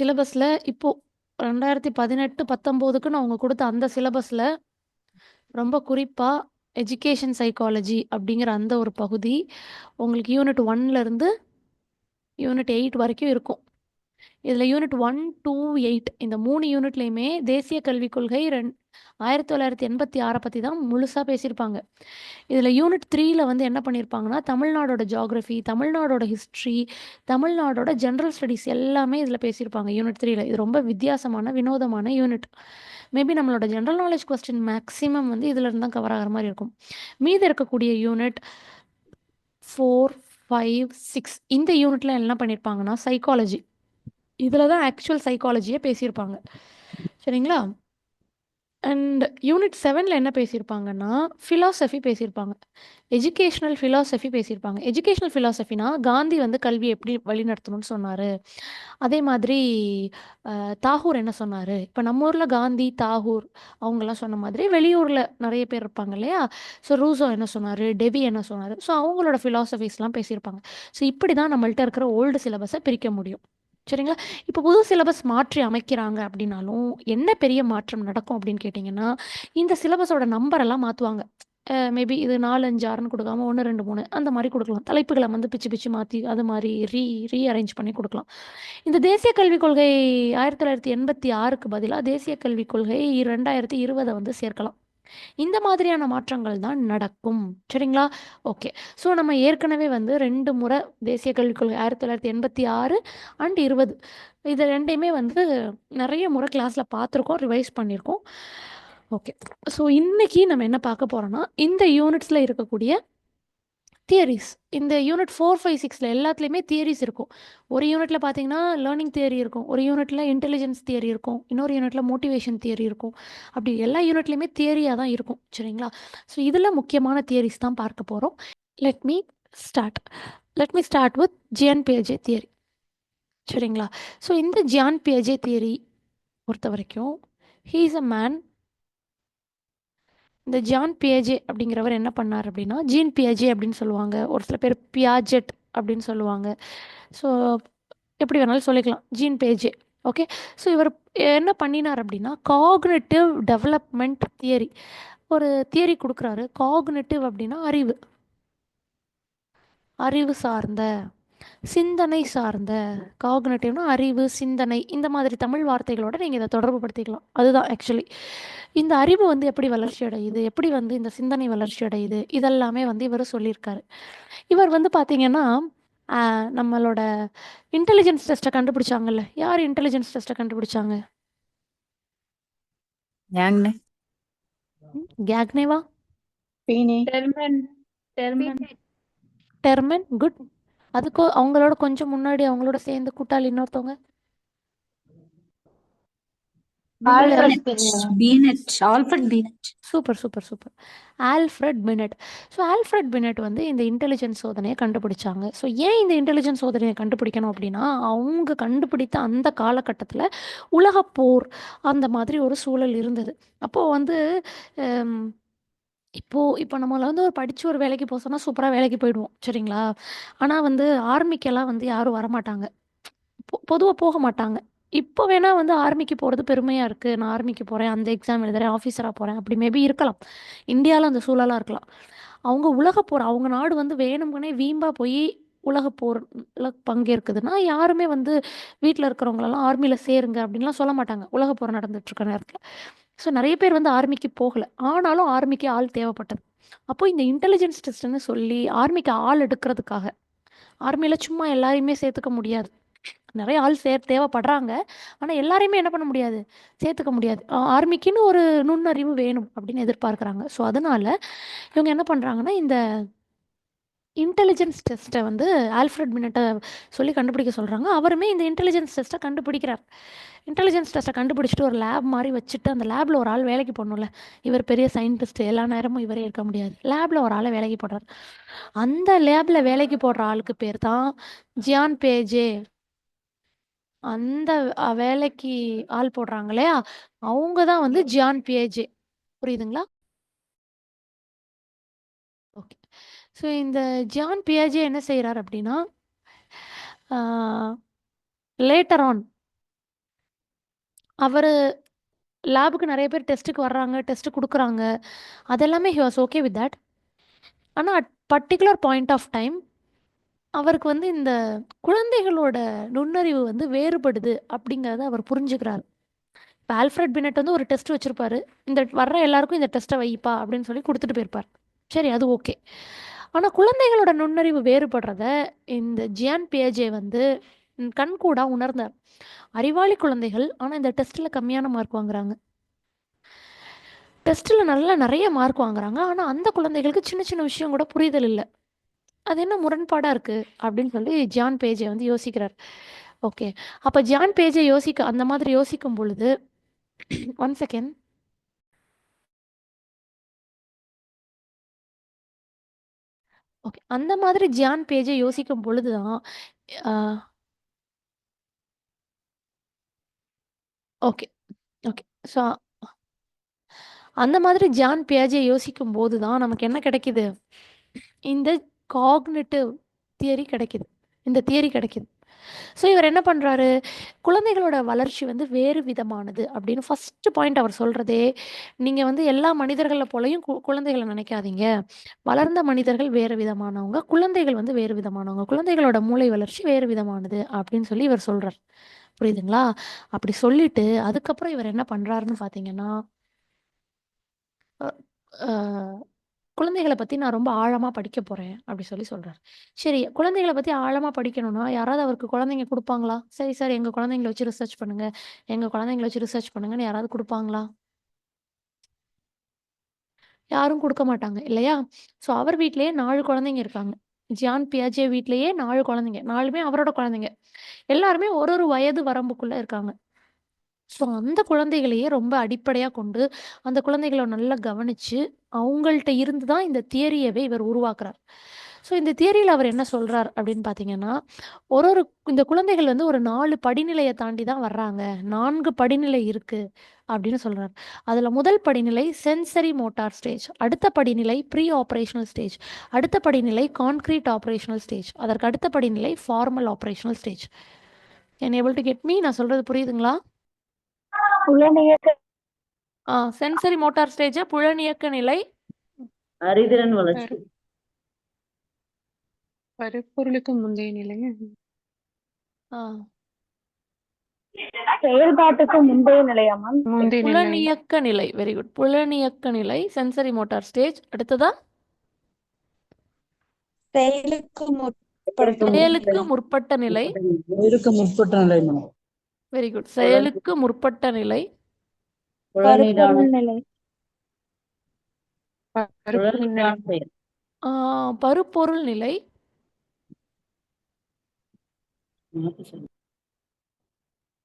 சிலபஸ்ல இப்போ 2018, 19க்குன்னு அவங்க குடுத்த அந்த சிலபஸ்ல ரொம்ப குறிப்பா எஜுகேஷன் சைக்காலஜி அப்படிங்கிற அந்த ஒரு பகுதி உங்களுக்கு யூனிட் 1ல இருந்து யூனிட் 8 வரைக்கும் இருக்கும். இதுல யூனிட் 1, 2, 8 இந்த 3 யூனிட்லயுமே தேசிய கல்விக் கொள்கை 1986 பத்தி தான் முழுசா பேசியிருப்பாங்க. இதுல யூனிட் 3ல வந்து என்ன பண்ணியிருப்பாங்கன்னா, தமிழ்நாடோட ஜியோகிராஃபி, தமிழ்நாடோட ஹிஸ்ட்ரி, தமிழ்நாடோட ஜெனரல் ஸ்டடீஸ் எல்லாமே இதுல பேசியிருப்பாங்க யூனிட் 3ல. இது ரொம்ப வித்தியாசமான, வினோதமான யூனிட். மேபி நம்மளோட ஜெனரல் நாலேட்ஜ் கொஸ்டின் மேக்ஸிமம் வந்து இதுல இருந்து தான் கவர் ஆகுற மாரி இருக்கும். மீதி இருக்கக்கூடிய யூனிட் 4, 5, 6 இந்த யூனிட்ல என்ன பண்ணியிருப்பாங்கன்னா, சைக்காலஜி. இதுல தான் ஆக்சுவல் சைக்காலஜியே பேசியிருப்பாங்க. சரிங்களா? அண்ட் யூனிட் 7ல என்ன பேசியிருப்பாங்கன்னா, ஃபிலாசபி பேசியிருப்பாங்க. எஜுகேஷனல் ஃபிலாசபி பேசியிருப்பாங்க. எஜுகேஷனல் ஃபிலாசபினா காந்தி வந்து கல்விய எப்படி வழிநடத்தணும்னு சொன்னாரு. அதே மாதிரி தாகூர் என்ன சொன்னாரு. இப்ப நம்ம ஊர்ல காந்தி, தாகூர் அவங்கலாம் சொன்ன மாதிரி வெளியூர்ல நெறைய பேர் இருப்பாங்க இல்லையா? ஸோ ரூசோ என்ன சொன்னாரு, டெபி என்ன சொன்னாரு. ஸோ அவங்களோட ஃபிலாசபிஸ்லாம் பேசியிருப்பாங்க. ஸோ இப்படி தான் நம்மள்ட்ட இருக்கிற ஓல்டு சிலபஸ பிரிக்க முடியும். சரிங்களா? இப்போ புது சிலபஸ் மாற்றி அமைக்கிறாங்க அப்படின்னாலும், என்ன பெரிய மாற்றம் நடக்கும் அப்படின்னு கேட்டிங்கன்னா, இந்த சிலபஸோட நம்பர் எல்லாம் மாத்துவாங்க. மேபி இது 4, 5, 6ன்னு குடுக்காம 1, 2, 3 அந்த மாரி குடுக்கலாம். தலைப்புகள வந்து பிச்சு பிச்சு மாத்தி அது மாரி ரீஅரேஞ்ச் பண்ணி குடுக்கலாம். இந்த தேசிய கல்விக் கொள்கை 1986க்கு பதிலா தேசிய கல்விக் கொள்கை 2020 வந்து சேர்க்கலாம். இந்த மாதிரியான மாற்றங்கள் தான் நடக்கும். சரிங்களா? ஓகே. ஸோ நம்ம ஏற்கனவே வந்து 2 முறை தேசிய கல்விக் கொள்கை 1986 அண்ட் 20 இது 2யுமே வந்து நெறைய முறை கிளாஸ்ல பார்த்துருக்கோம், ரிவைஸ் பண்ணியிருக்கோம். ஓகே. ஸோ இன்னைக்கு நம்ம என்ன பார்க்க போறோம்னா, இந்த யூனிட்ஸ்ல இருக்கக்கூடிய தியரீஸ். இந்த யூனிட் 4, 5, 6ல எல்லாத்துலயுமே தியரீஸ் இருக்கும். ஒரு யூனிட்ல பார்த்தீங்கன்னா, லேர்னிங் தியரி இருக்கும். ஒரு யூனிட்ல இன்டெலிஜென்ஸ் தியரி இருக்கும். இன்னொரு யூனிட்ல மோட்டிவேஷன் தியரி இருக்கும். அப்படி எல்லா யூனிட்லயுமே தியரியா தான் இருக்கும். சரிங்களா? ஸோ இதுல முக்கியமான தியரீஸ் தான் பார்க்க போறோம். Let me start. Let me start with Jean பியாஜே தியரி. சரிங்களா? ஸோ இந்த ஜியான் பியாஜே தியரி பொறுத்தவரைக்கும், ஹி இஸ் அ மேன். இந்த ஜான் பியாஜே அப்படிங்கிறவர் என்ன பண்ணார் அப்படின்னா, ஜீன் பியாஜே அப்படின்னு சொல்லுவாங்க. ஒரு சில பேர் பியாஜெட் அப்படின்னு சொல்லுவாங்க. ஸோ எப்படி வேணாலும் சொல்லிக்கலாம். ஜீன் பியாஜே. ஓகே. ஸோ இவர் என்ன பண்ணினார் அப்படின்னா, காக்னிட்டிவ் டெவலப்மெண்ட் தியரி. ஒரு தியரி குடுக்குறாரு. காக்னிட்டிவ் அப்படின்னா அறிவு. அறிவு சார்ந்த, சிந்தனை சார்ந்த. காக்னிட்டிவ்னா அறிவு, சிந்தனை இந்த மாதிரி தமிழ் வார்த்தைகளோட நீங்க இத தொடர்பு படுத்திக்கலாம். அதுதான் ஆக்சுவலி. இந்த அறிவு வந்து எப்படி வளர்ச்சி அடையுது? எப்படி வந்து இந்த சிந்தனை வளர்ச்சி அடையுது? இதெல்லாமே வந்து இவரு சொல்லியிருக்காரு. இவர் வந்து பார்த்தீங்கன்னா, அ நம்மளோட இன்டெலிஜென்ஸ் டெஸ்ட்ட கண்டுபிடிச்சாங்கல்ல. யார் இன்டெலிஜென்ஸ் டெஸ்ட்ட கண்டுபிடிச்சாங்க? யாங்னே கேக்னேவா? Binet Terman Terman Terman. Good. அதுக்கு அவங்களோட கொஞ்சம் முன்னாடி அவங்களோட சேர்ந்து கூட்டாளி இன்னொருத்தவங்க. Alfred Binet. Binet Alfred Binet. Super, super, super. Alfred Binet. So Alfred Binet வந்து இந்த இன்டெலிஜென்ஸ் சோதனைய கண்டுபிடிச்சாங்க. ஸோ ஏன் இந்த இன்டெலிஜென்ஸ் சோதனைய கண்டுபிடிக்கணும் அப்படின்னா, அவங்க கண்டுபிடித்த அந்த காலகட்டத்தில உலகப் போர் அந்த மாதிரி ஒரு சூழல் இருந்தது. அப்போ வந்து அம் இப்போ நம்மள வந்து படிச்சு ஒரு வேலைக்கு போ சொன்னா சூப்பரா வேலைக்கு போயிடுவோம். சரிங்களா? ஆனா வந்து ஆர்மிக்கெல்லாம் வந்து யாரும் வரமாட்டாங்க. பொதுவா போக மாட்டாங்க. இப்போ வேணா வந்து ஆர்மிக்கு போறது பெருமையா இருக்கு. நான் ஆர்மிக்கு போறேன், அந்த எக்ஸாம் எழுதுறேன், ஆஃபீஸரா போறேன். அப்படி மேபி இருக்கலாம். இந்தியால அந்த சூழலா இருக்கலாம். அவங்க உலகப் போர் அவங்க நாடு வந்து வேணும்னே வீம்பா போய் உலகப் போர்ல பங்கேற்குதுன்னா, யாருமே வந்து வீட்ல இருக்கிறவங்களலாம் ஆர்மில சேருங்க அப்படின்லாம் சொல்ல மாட்டாங்க. உலகப் போர் நடந்துட்டு இருக்க நேரத்தில. ஸோ நெறைய பேர் வந்து ஆர்மிக்கு போகல. ஆனாலும் ஆர்மிக்கு ஆள் தேவைப்பட்டது. அப்போ இந்த இன்டெலிஜென்ஸ் டெஸ்ட்ன்னு சொல்லி ஆர்மிக்கு ஆள் எடுக்கிறதுக்காக, ஆர்மில சும்மா எல்லாரையுமே சேர்த்துக்க முடியாது. நெறைய ஆள் தேவைப்படுறாங்க. ஆனா, எல்லாரையுமே என்ன பண்ண முடியாது? சேர்த்துக்க முடியாது. ஆர்மிக்குன்னு ஒரு நுண்ணறிவு வேணும் அப்படின்னு எதிர்பார்க்குறாங்க. ஸோ, அதனால இவங்க என்ன பண்றாங்கன்னா, இந்த இன்டெலிஜென்ஸ் டெஸ்ட்ட வந்து ஆல்ஃபிரட் பினெட்ட சொல்லி கண்டுபிடிக்க சொல்றாங்க. அவருமே இந்த இன்டெலிஜென்ஸ் டெஸ்ட்ட கண்டுபிடிக்கிறார். இன்டெலிஜென்ஸ் டெஸ்ட்ட கண்டுபிடிச்சுட்டு ஒரு லேப் மாரி வச்சுட்டு, அந்த லேப்ல ஒரு ஆள் வேலைக்கு போடணும்ல. இவர் பெரிய சயின்டிஸ்ட் எல்லா நேரமும் இவரே இருக்க முடியாது. லேப்ல ஒரு ஆள வேலைக்கு போடுறார். அந்த லேப்ல வேலைக்கு போடுற ஆளுக்கு பேர் தான் ஜியான் பேஜே. அந்த வேலைக்கு ஆள் போடுறாங்க இல்லையா? அவங்க தான் வந்து ஜியான் பியேஜே. புரியுதுங்களா? ஓகே. ஸோ இந்த ஜியான் பியேஜே என்ன செய்றார் அப்படின்னா, ஆ லேட்டர் ஆன் அவரு லேபுக்கு நிறைய பேர் டெஸ்ட்டுக்கு வர்றாங்க, டெஸ்ட் குடுக்குறாங்க. அதெல்லாமே he was okay with that. ஆனா, at particular point of time அவருக்கு வந்து இந்த குழந்தைகளோட நுண்ணறிவு வந்து வேறுபடுது அப்படிங்கிறத அவர் புரிஞ்சுக்கிறாரு. இப்ப ஆல்ஃபிரட் பினெட் வந்து ஒரு டெஸ்ட் வச்சிருப்பாரு. இந்த வர்ற எல்லாருக்கும் இந்த டெஸ்ட்டை வைப்பா அப்படின்னு சொல்லி குடுத்துட்டு போயிருப்பார். சரி, அது ஓகே. ஆனா, குழந்தைகளோட நுண்ணறிவு வேறுபடுறத இந்த ஜியான் பியாஜே வந்து கண்கூடா உணர்ந்தார். அறிவாளி குழந்தைகள் ஆனா இந்த டெஸ்ட்ல கம்மியான மார்க் வாங்குறாங்க. டெஸ்ட்ல நல்லா நிறைய மார்க் வாங்குறாங்க. ஆனா அந்த குழந்தைகளுக்கு சின்ன சின்ன விஷயம் கூட புரிதல் இல்ல. அது என்ன முரண்பாடா இருக்கு அப்படின்னு சொல்லி ஜியான் பேஜே வந்து யோசிக்கிறார். ஓகே. அப்ப ஜியான் பேஜே அந்த மாதிரி யோசிக்கும் பொழுது ஒன் செகண்ட். ஓகே. அந்த மாதிரி ஜியான் பேஜே யோசிக்கும் பொழுதுதான் ஓகே ஓகே. ஸோ அந்த மாதிரி ஜான் பியாஜே யோசிக்கும் போது தான் நமக்கு என்ன கிடைக்குது? இந்த காக்னிட்டிவ் தியரி கிடைக்குது. இந்த தியரி கிடைக்குது. ஸோ இவர் என்ன பண்ணுறாரு? குழந்தைகளோட வளர்ச்சி வந்து வேறு விதமானது அப்படின்னு ஃபஸ்ட்டு பாயிண்ட் அவர் சொல்கிறதே, நீங்கள் வந்து எல்லா மனிதர்களை போலையும் குழந்தைகளை நினைக்காதீங்க. வளர்ந்த மனிதர்கள் வேறு விதமானவங்க, குழந்தைகள் வந்து வேறு விதமானவங்க, குழந்தைகளோட மூளை வளர்ச்சி வேறு விதமானது அப்படின்னு சொல்லி இவர் சொல்கிறார். புரியுதுங்களா? அப்படி சொல்லிட்டு அதுக்கப்புறம் இவர் என்ன பண்ணுறாருன்னு பார்த்தீங்கன்னா, அ அ குழந்தைகள பத்தி நான் ரொம்ப ஆழமா படிக்க போறேன் அப்படி சொல்லி சொல்றாரு. சரி, குழந்தைகள பத்தி ஆழமா படிக்கணும்னா, யாராவது அவருக்கு குழந்தைங்க குடுப்பாங்களா? சரி சார், எங்க குழந்தைங்கள வச்சு ரிசர்ச் பண்ணுங்க. எங்க குழந்தைங்கள வச்சு ரிசர்ச் பண்ணுங்கன்னு யாராவது குடுப்பாங்களா? யாரும் குடுக்க மாட்டாங்க இல்லையா? ஸோ அவர் வீட்லயே 4 குழந்தைங்க இருக்காங்க. ஜியான் பியாஜே வீட்லயே 4 குழந்தைங்க. 4மே அவரோட குழந்தைங்க. எல்லாருமே ஒரு ஒரு வயது வரம்புக்குள்ள இருக்காங்க. ஸோ அந்த குழந்தைகளையே ரொம்ப அடிப்படையா கொண்டு, அந்த குழந்தைகள நல்லா கவனிச்சு, அவங்கள்ட்ட இருந்து தான் இந்த தியரியவே இவர் உருவாக்குறார். ஸோ இந்த தியரியில அவர் என்ன சொல்றார் அப்படின்னு பார்த்தீங்கன்னா, ஒரு ஒரு இந்த குழந்தைகள் வந்து ஒரு 4 படிநிலைய தாண்டி தான் வர்றாங்க. 4 படிநிலை இருக்கு அப்படின்னு சொல்றார். அதுல முதல் படிநிலை சென்சரி மோட்டார் ஸ்டேஜ். அடுத்த படிநிலை ப்ரீ ஆப்பரேஷனல் ஸ்டேஜ். அடுத்த படிநிலை கான்கிரீட் ஆப்பரேஷனல் ஸ்டேஜ். அதற்கு அடுத்த படிநிலை formal operational stage. Can able to get me? நான் சொல்றது புரியுதுங்களா? புலனியக்க சென்சரி மோட்டார் ஸ்டேஜ புலனியக்க நிலை. அறிதிறன் வளர்ச்சி. பருப்பொருளுக்கு முந்தைய நிலை. ஆ, செயல்பாட்டுக்கு முந்தைய நிலையா மேம்? முந்தைய நிலை. புலனியக்க நிலை. Very good. புலனியக்க நிலை சென்சரி மோட்டார் ஸ்டேஜ். அடுத்ததா செயலுக்கு செயலுக்கு முற்பட்ட நிலை. செயலுக்கு முற்பட்ட நிலை மேடம். Very good. செயலுக்கு முற்பட்ட நிலை. புலனீடான நிலை. புலனீடான செயல். பருப்பொருள் நிலை.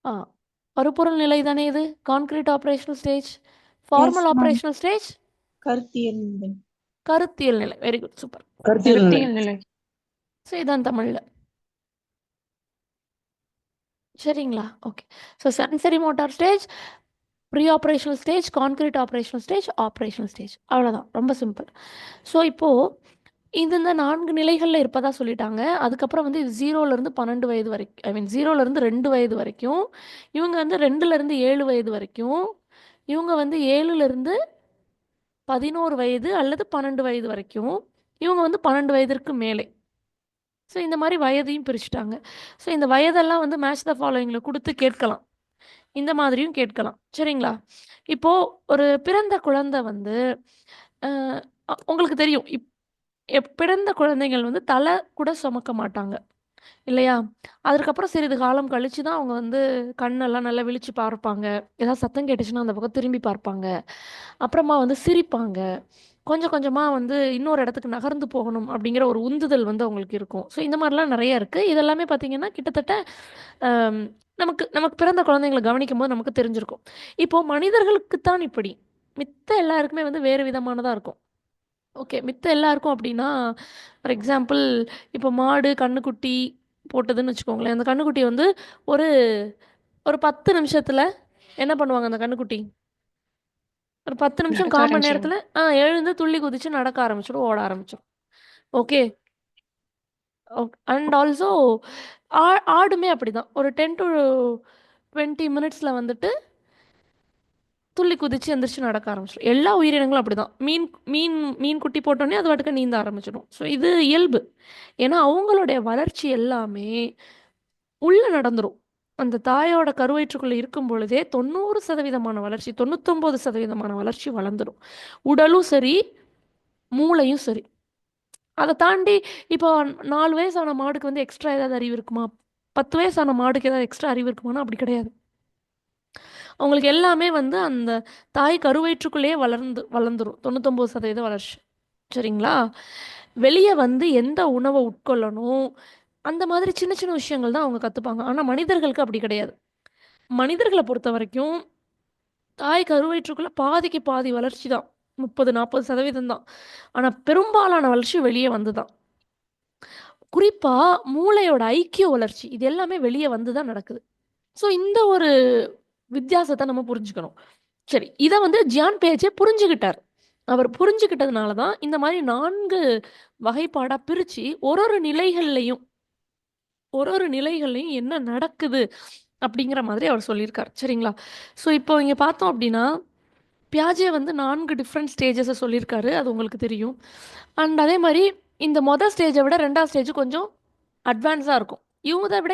ஆ, பருப்பொருள் நிலை தானே இது. Concrete operational stage. Formal operational stage கருத்தியல் நிலை. கருத்தியல் நிலை. Very good, super. கருத்தியல் நிலை. ஸோ இதான் தமிழ்ல. சரிங்களா? Okay. So sensory motor stage, pre operational stage, concrete operational stage, operational stage. அவ்வளோதான். ரொம்ப சிம்பிள். ஸோ இப்போது இந்த 4 நிலைகளில் இருப்பதா சொல்லிட்டாங்க. அதுக்கப்புறம் வந்து இது 0லேருந்து 12 வயது வரைக்கும், ஐ மீன் 0லேருந்து 2 வயது வரைக்கும், இவங்க வந்து 2லேருந்து 7 வயது வரைக்கும், இவங்க வந்து 7லேருந்து 11 வயது அல்லது 12 வயது வரைக்கும், இவங்க வந்து 12 வயதிற்கு மேலே. ஸோ இந்த மாதிரி வயதையும் பிரிச்சுட்டாங்க. ஸோ இந்த வயதெல்லாம் வந்து மேட்ச் த ஃபாலோயிங்கில் கொடுத்து கேட்கலாம். இந்த மாதிரியும் கேட்கலாம். சரிங்களா? இப்போ ஒரு பிறந்த குழந்தை வந்து உங்களுக்கு தெரியும். பிறந்த குழந்தைகள் வந்து தலை கூட சுமக்க மாட்டாங்க. இல்லையா? அதற்கப்புறம் சிறிது காலம் கழிச்சு தான் அவங்க வந்து கண்ணெல்லாம் நல்லா விழிச்சு பார்ப்பாங்க. ஏதாவது சத்தம் கேட்டுச்சுன்னா அந்த பக்கம் திரும்பி பார்ப்பாங்க. அப்புறமா வந்து சிரிப்பாங்க. கொஞ்சம் கொஞ்சமா வந்து இன்னொரு இடத்துக்கு நகர்ந்து போகணும் அப்படிங்கிற ஒரு உந்துதல் வந்து அவங்களுக்கு இருக்கும். ஸோ இந்த மாரிலாம் நெறைய இருக்கு. இதெல்லாமே பார்த்தீங்கன்னா, கிட்டத்தட்ட அம் நமக்கு நமக்கு பிறந்த குழந்தைங்கள கவனிக்கும்போது நமக்கு தெரிஞ்சிருக்கும். இப்போ மனிதர்களுக்கு தான் இப்படி. மித்த எல்லாருக்குமே வந்து வேறு விதமானதா இருக்கும். ஓகே. மித்த எல்லாருக்கும் அப்படின்னா, ஃபார் எக்ஸாம்பிள் இப்போ மாடு கன்னுக்குட்டி போட்டதுன்னு வச்சுக்கோங்களேன். அந்த கன்னுக்குட்டி வந்து ஒரு ஒரு 10 நிமிஷத்துல என்ன பண்ணுவாங்க அந்த கன்னுக்குட்டி? ஒரு 10 நிமிஷம், 1/4 மணி நேரத்துல எழுந்து துள்ளி குதிச்சு நடக்க ஆரம்பிச்சுரும், ஓட ஆரம்பிச்சுரும். ஓகே. அண்ட் ஆல்சோ ஆடுமே அப்படிதான். ஒரு 10 to 20 மினிட்ஸ்ல வந்துட்டு துள்ளி குதிச்சு எந்திரிச்சு நடக்க ஆரம்பிச்சிடும். எல்லா உயிரினங்களும் அப்படிதான். மீன் மீன் மீன் குட்டி போட்டோன்னே அது பாட்டுக்கு நீந்த ஆரம்பிச்சிடும். ஸோ இது இயல்பு. ஏன்னா அவங்களுடைய வளர்ச்சி எல்லாமே உள்ள நடந்துரும். அந்த தாயோட கருவயிற்றுக்குள்ள இருக்கும் பொழுதே 90% வளர்ச்சி, 99% வளர்ச்சி வளர்ந்துடும். உடலும் சரி, மூளையும் சரி. அதை தாண்டி இப்போ 4 வயசான மாடுக்கு வந்து எக்ஸ்ட்ரா ஏதாவது அறிவு இருக்குமா? 10 வயசான மாடுக்கு ஏதாவது எக்ஸ்ட்ரா அறிவு இருக்குமானா அப்படி கிடையாது. அவங்களுக்கு எல்லாமே வந்து அந்த தாய் கருவயிற்றுக்குள்ளேயே வளர்ந்துரும். 99% வளர்ச்சி. சரிங்களா? வெளியே வந்து எந்த உணவை உட்கொள்ளணும், அந்த மாதிரி சின்ன சின்ன விஷயங்கள் தான் அவங்க கற்றுப்பாங்க. ஆனால் மனிதர்களுக்கு அப்படி கிடையாது. மனிதர்களை பொறுத்த வரைக்கும் தாய் கருவயிற்றுக்குள்ள பாதிக்கு பாதி வளர்ச்சி தான், 30-40% தான். ஆனால் பெரும்பாலான வளர்ச்சி வெளியே வந்து தான். குறிப்பாக மூளையோட ஐக்கிய வளர்ச்சி இது எல்லாமே வெளியே வந்து தான் நடக்குது. ஸோ இந்த ஒரு வித்தியாசத்தை நம்ம புரிஞ்சுக்கணும். சரி, இதை வந்து ஜியான் பேஜே புரிஞ்சுக்கிட்டார். அவர் புரிஞ்சுக்கிட்டதுனால தான் இந்த மாதிரி 4 வகைப்பாடாக பிரித்து ஒரு நிலைகள்லையும் என்ன நடக்குது அப்படிங்கிற மாதிரி அவர் சொல்லியிருக்கார். சரிங்களா? ஸோ இப்போ இங்கே பார்த்தோம் அப்படின்னா பியாஜே வந்து 4 டிஃப்ரெண்ட் ஸ்டேஜஸை சொல்லியிருக்காரு. அது உங்களுக்கு தெரியும். அண்ட் அதே மாதிரி இந்த ஸ்டேஜை விட 2வது ஸ்டேஜ் கொஞ்சம் அட்வான்ஸாக இருக்கும். இவங்க விட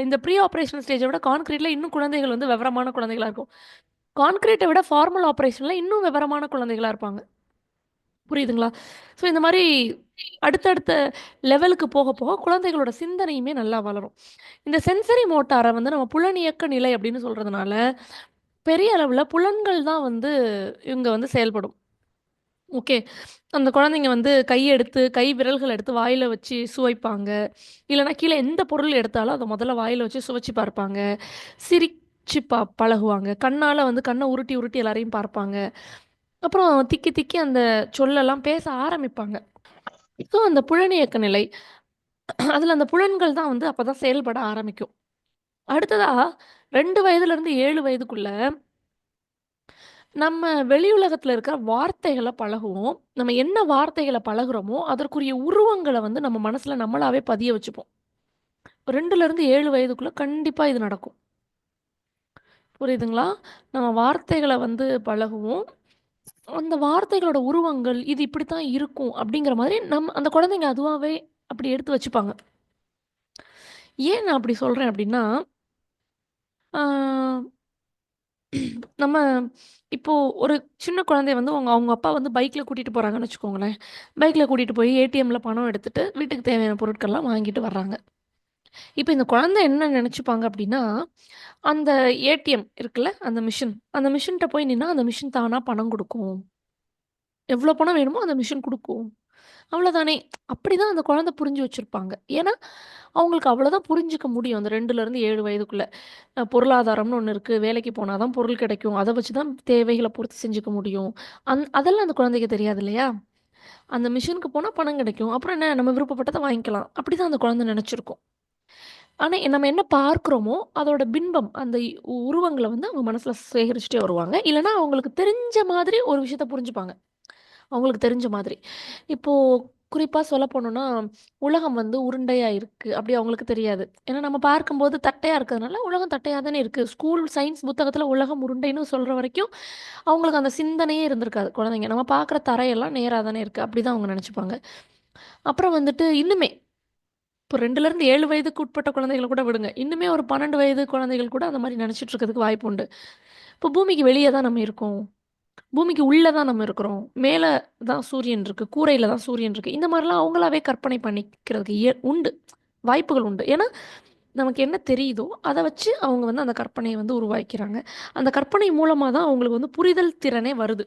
இந்த ப்ரீ ஆப்ரேஷனல் ஸ்டேஜை விட கான்க்ரீட்டில் இன்னும் குழந்தைகள் வந்து விவரமான குழந்தைகளாக இருக்கும். கான்க்ரீட்டை விட ஃபார்மல் ஆப்ரேஷனில் இன்னும் விவரமான குழந்தைகளாக இருப்பாங்க. புரியுதுங்களா? ஸோ இந்த மாதிரி அடுத்தடுத்த லெவலுக்கு போக போக குழந்தைகளோட சிந்தனையுமே நல்லா வளரும். இந்த சென்சரி மோட்டாரை வந்து நம்ம புலனியக்க நிலை அப்படின்னு சொல்கிறதுனால பெரிய அளவில் புலன்கள் தான் வந்து இவங்க வந்து செயல்படும். ஓகே, அந்த குழந்தைங்க வந்து கை விரல்கள் எடுத்து வாயில் வச்சு சுவைப்பாங்க. இல்லைனா கீழே எந்த பொருள் எடுத்தாலும் அதை முதல்ல வாயில் வச்சு சுவைச்சு பார்ப்பாங்க. சிரிச்சு பழகுவாங்க. கண்ணால் வந்து கண்ணை உருட்டி உருட்டி எல்லாரையும் பார்ப்பாங்க. அப்புறம் திக்கி திக்கி அந்த சொல்லெல்லாம் பேச ஆரம்பிப்பாங்க. ஸோ அந்த புலனியக்க நிலை, அதில் அந்த புலன்கள் தான் வந்து அப்போ தான் செயல்பட ஆரம்பிக்கும். அடுத்ததாக 2 வயதுலேருந்து 7 வயதுக்குள்ள நம்ம வெளி உலகத்தில் இருக்கிற வார்த்தைகளை பழகுவோம். நம்ம என்ன வார்த்தைகளை பழகுறோமோ அதற்குரிய உருவங்களை வந்து நம்ம மனசில் நம்மளாவே பதிய வச்சுப்போம். 2லேருந்து 7 வயதுக்குள்ளே கண்டிப்பாக இது நடக்கும். புரியுதுங்களா? நம்ம வார்த்தைகளை வந்து பழகுவோம். அந்த வார்த்தைகளோட உருவங்கள் இது இப்படித்தான் இருக்கும் அப்படிங்கிற மாதிரி அந்த குழந்தைங்க அதுவாகவே அப்படி எடுத்து வச்சுப்பாங்க. ஏன் நான் அப்படி சொல்கிறேன் அப்படின்னா, நம்ம இப்போ ஒரு சின்ன குழந்தைய வந்து அவங்க அப்பா வந்து பைக்கில் கூட்டிகிட்டு போகிறாங்கன்னு வச்சுக்கோங்களேன். பைக்கில் கூட்டிகிட்டு போய் ஏடிஎம்மில் பணம் எடுத்துகிட்டு வீட்டுக்கு தேவையான பொருட்கள்லாம் வாங்கிட்டு வர்றாங்க. இப்போ இந்த குழந்தை என்ன நினச்சிப்பாங்க அப்படின்னா, அந்த ஏடிஎம் இருக்குல்ல, அந்த மிஷின்கிட்ட போய் நின்னா அந்த மிஷின் தானாக பணம் கொடுக்கும். எவ்வளோ பணம் வேணுமோ அந்த மிஷின் கொடுக்கும். அவ்வளோதானே. அப்படிதான் அந்த குழந்தை புரிஞ்சு வச்சுருப்பாங்க. ஏன்னா அவங்களுக்கு அவ்வளோதான் புரிஞ்சுக்க முடியும். அந்த 2லேருந்து 7 வயதுக்குள்ள. பொருளாதாரம்னு ஒன்று இருக்குது, வேலைக்கு போனால் தான் பொருள் கிடைக்கும், அதை வச்சு தான் தேவைகளை பூர்த்தி செஞ்சுக்க முடியும். அதெல்லாம் அந்த குழந்தைக்கு தெரியாது இல்லையா? அந்த மிஷினுக்கு போனால் பணம் கிடைக்கும், அப்புறம் என்ன நம்ம விருப்பப்பட்டதை வாங்கிக்கலாம். அப்படி தான் அந்த குழந்தை நினச்சிருக்கும். ஆனால் நம்ம என்ன பார்க்குறோமோ அதோட பின்பம், அந்த உருவங்களை வந்து அவங்க மனசில் சேகரிச்சுட்டே வருவாங்க. இல்லைனா அவங்களுக்கு தெரிஞ்ச மாதிரி ஒரு விஷயத்த புரிஞ்சுப்பாங்க. அவங்களுக்கு தெரிஞ்ச மாதிரி. இப்போது குறிப்பாக சொல்ல போனோம்னா, உலகம் வந்து உருண்டையாக இருக்குது அப்படி அவங்களுக்கு தெரியாது. ஏன்னா நம்ம பார்க்கும்போது தட்டையாக இருக்கிறதுனால உலகம் தட்டையாக தானே இருக்குது. ஸ்கூல் சயின்ஸ் புத்தகத்தில் உலகம் உருண்டைன்னு சொல்கிற வரைக்கும் அவங்களுக்கு அந்த சிந்தனையே இருந்திருக்காது. குழந்தைங்க நம்ம பார்க்குற தரையெல்லாம் நேராக தானே இருக்குது, அப்படி தான் அவங்க நினச்சிப்பாங்க. அப்புறம் வந்துட்டு இன்னுமே இப்போ 2லேருந்து 7 வயதுக்கு உட்பட்ட குழந்தைகளை கூட விடுங்க. இன்னுமே ஒரு 12 வயது குழந்தைகள் கூட அந்த மாதிரி நினச்சிட்டு இருக்கிறதுக்கு வாய்ப்பு உண்டு. இப்போ பூமிக்கு வெளியே தான் நம்ம இருக்கோம், பூமிக்கு உள்ளே தான் நம்ம இருக்கிறோம், மேலே தான் சூரியன் இருக்குது, கூரையில் தான் சூரியன் இருக்குது. இந்த மாதிரிலாம் அவங்களாவே கற்பனை பண்ணிக்கிறதுக்கு உண்டு, வாய்ப்புகள் உண்டு. ஏன்னா நமக்கு என்ன தெரியுதோ அதை வச்சு அவங்க வந்து அந்த கற்பனையை வந்து உருவாக்கிறாங்க. அந்த கற்பனை மூலமாக தான் அவங்களுக்கு வந்து புரிதல் திறனே வருது.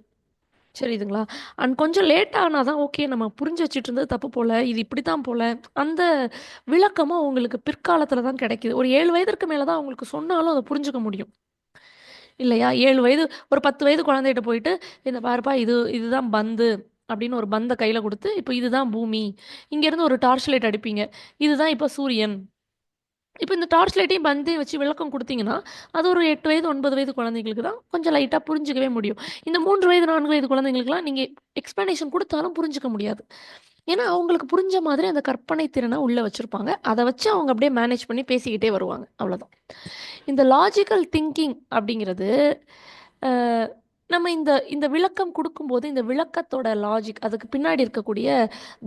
சரிதுங்களா? அண்ட் கொஞ்சம் லேட் ஆனால் தான் ஓகே நம்ம புரிஞ்சு வச்சுட்டு இருந்தது தப்பு போல், இது இப்படி தான் போல், அந்த விளக்கமும் அவங்களுக்கு பிற்காலத்தில் தான் கிடைக்கிது. ஒரு 7 வயதிற்கு மேலே தான் அவங்களுக்கு சொன்னாலும் அதை புரிஞ்சுக்க முடியும் இல்லையா? 7 வயது ஒரு 10 வயது குழந்தைகிட்ட போயிட்டு, இந்த பாருப்பா இதுதான் பந்து அப்படின்னு ஒரு பந்தை கையில் கொடுத்து, இப்போ இதுதான் பூமி, இங்கேருந்து ஒரு டார்ச் லைட் அடிப்பீங்க, இதுதான் இப்போ சூரியன், இப்போ இந்த டார்ச் லைட்டையும் பந்தையும் வச்சு விளக்கம் கொடுத்தீங்கன்னா அது ஒரு 8 வயது 9 வயது குழந்தைங்களுக்கு தான் கொஞ்சம் லைட்டாக புரிஞ்சிக்கவே முடியும். இந்த 3 வயது 4 வயது குழந்தைங்களுக்குலாம் நீங்கள் எக்ஸ்ப்ளனேஷன் கொடுத்தாலும் புரிஞ்சிக்க முடியாது. ஏன்னா அவங்களுக்கு புரிஞ்ச மாதிரி அந்த கற்பனை திறனை உள்ளே வச்சுருப்பாங்க. அதை வச்சு அவங்க அப்படியே மேனேஜ் பண்ணி பேசிக்கிட்டே வருவாங்க, அவ்வளோதான். இந்த லாஜிக்கல் திங்கிங் அப்படிங்கிறது நம்ம இந்த இந்த விளக்கம் கொடுக்கும்போது இந்த விளக்கத்தோட லாஜிக், அதுக்கு பின்னாடி இருக்கக்கூடிய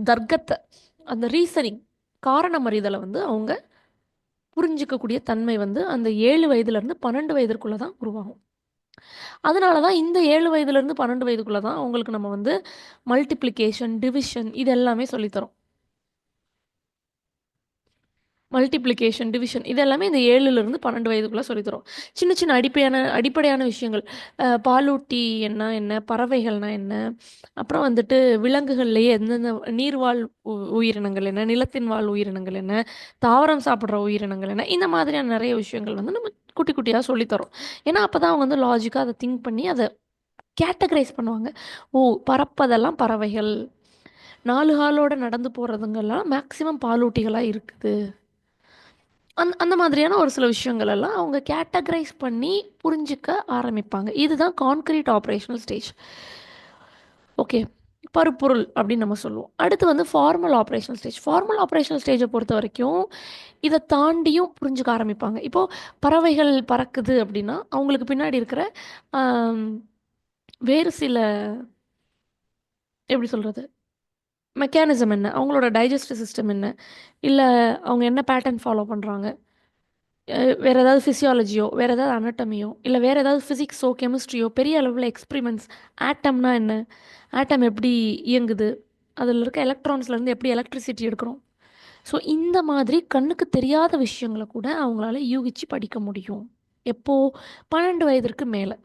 தர்க்கத்தை, அந்த ரீசனிங், காரணம் அறிதலை வந்து அவங்க புரிஞ்சிக்கக்கூடிய தன்மை வந்து அந்த 7 வயதுலேருந்து 12 வயதிற்குள்ளே தான் உருவாகும். அதனால தான் இந்த 7 வயதுலேருந்து 12 வயதுக்குள்ளே தான் அவங்களுக்கு நம்ம வந்து மல்டிப்ளிகேஷன், டிவிஷன் இது எல்லாமே சொல்லித்தரோம். மல்டிப்ளிகேஷன், டிவிஷன் இது எல்லாமே இந்த 7லேருந்து 12 வயதுக்குள்ளே சொல்லித்தரோம். சின்ன சின்ன அடிப்படையான விஷயங்கள், பாலூட்டி என்ன, பறவைகள்னா என்ன, அப்புறம் வந்துட்டு விலங்குகள்லேயே எந்தெந்த நீர்வாழ் உயிரினங்கள் என்ன, நிலத்தின் வாழ் உயிரினங்கள் என்ன, தாவரம் சாப்பிட்ற உயிரினங்கள் என்ன, இந்த மாதிரியான நிறைய விஷயங்கள் வந்து நம்ம குட்டி குட்டியாக சொல்லித்தரோம். ஏன்னா அப்போ தான் அவங்க வந்து லாஜிக்காக அதை திங்க் பண்ணி அதை கேட்டகரைஸ் பண்ணுவாங்க. ஓ, பறப்பதெல்லாம் பறவைகள், 4 காலோட நடந்து போகிறதுங்கெல்லாம் மேக்ஸிமம் பாலூட்டிகளாக இருக்குது. அந்த மாதிரியான ஒரு சில விஷயங்கள் எல்லாம் அவங்க கேட்டகரைஸ் பண்ணி புரிஞ்சிக்க ஆரம்பிப்பாங்க. இதுதான் கான்க்ரீட் ஆப்ரேஷனல் ஸ்டேஜ். ஓகே, பருப்பொருள் அப்படின்னு நம்ம சொல்லுவோம். அடுத்து வந்து formal operational stage. Formal operational ஸ்டேஜை பொறுத்த வரைக்கும் இதை தாண்டியும் புரிஞ்சுக்க ஆரம்பிப்பாங்க. இப்போது பறவைகள் பறக்குது அப்படின்னா அவங்களுக்கு பின்னாடி இருக்கிற வேறு சில, எப்படி சொல்கிறது, மெக்கானிசம் என்ன, அவங்களோட டைஜஸ்டிவ் சிஸ்டம் என்ன, இல்லை அவங்க என்ன பேட்டர்ன் ஃபாலோ பண்ணுறாங்க, வேறு ஏதாவது ஃபிசியாலஜியோ, வேறு ஏதாவது அனட்டமியோ, இல்லை வேறு ஏதாவது ஃபிசிக்ஸோ கெமிஸ்ட்ரியோ, பெரிய அளவில் எக்ஸ்பிரிமெண்ட்ஸ், ஆட்டம்னா என்ன, ஆட்டம் எப்படி இயங்குது, அதில் இருக்க எலக்ட்ரான்ஸ்லேருந்து எப்படி எலக்ட்ரிசிட்டி எடுக்கிறோம். ஸோ இந்த மாதிரி கண்ணுக்கு தெரியாத விஷயங்களை கூட அவங்களால யூகிச்சு படிக்க முடியும். எப்போது? 12 வயதிற்கு மேலே.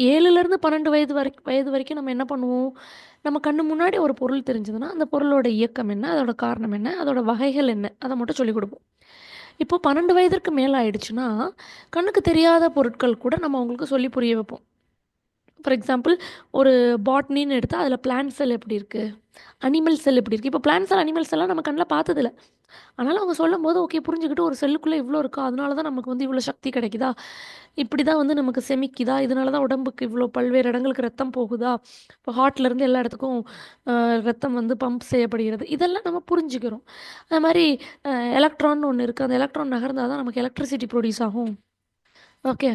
7லேருந்து 12 வயது வரைக்கும் நம்ம என்ன பண்ணுவோம்? நம்ம கண்ணு முன்னாடி ஒரு பொருள் தெரிஞ்சதுன்னா அந்த பொருளோட இயக்கம் என்ன, அதோட காரணம் என்ன, அதோட வகைகள் என்ன, அதை மட்டும் சொல்லிக் கொடுப்போம். இப்போ 12 வயதிற்கு மேலே ஆயிடுச்சுன்னா கண்ணுக்கு தெரியாத பொருட்கள் கூட நம்ம அவங்களுக்கு சொல்லி புரிய வைப்போம். ஃபார் எக்ஸாம்பிள், ஒரு பாட்னின்னு எடுத்தால் அதில் பிளான்ட் செல் எப்படி இருக்குது, அனிமல் செல் எப்படி இருக்குது. இப்போ பிளான்ட் செல், அனிமல் செல்லாம் நம்ம கண்ணில் பார்த்ததில்ல. அதனால் அவங்க சொல்லும் போது ஓகே புரிஞ்சுக்கிட்டு, ஒரு செல்லுக்குள்ளே இவ்வளோ இருக்கா, அதனால தான் நமக்கு வந்து இவ்வளோ சக்தி கிடைக்குதா, இப்படி தான் வந்து நமக்கு செமிக்குதா, இதனால தான் உடம்புக்கு இவ்வளோ பல்வேறு இடங்களுக்கு ரத்தம் போகுதா, இப்போ ஹார்ட்லேருந்து எல்லா இடத்துக்கும் ரத்தம் வந்து பம்ப் செய்யப்படுகிறது, இதெல்லாம் நம்ம புரிஞ்சுக்கிறோம். அது மாதிரி எலக்ட்ரான் ஒன்று இருக்குது, அந்த எலக்ட்ரான் நகர்ந்தால் தான் நமக்கு எலக்ட்ரிசிட்டி ப்ரொடியூஸ் ஆகும். ஓகே,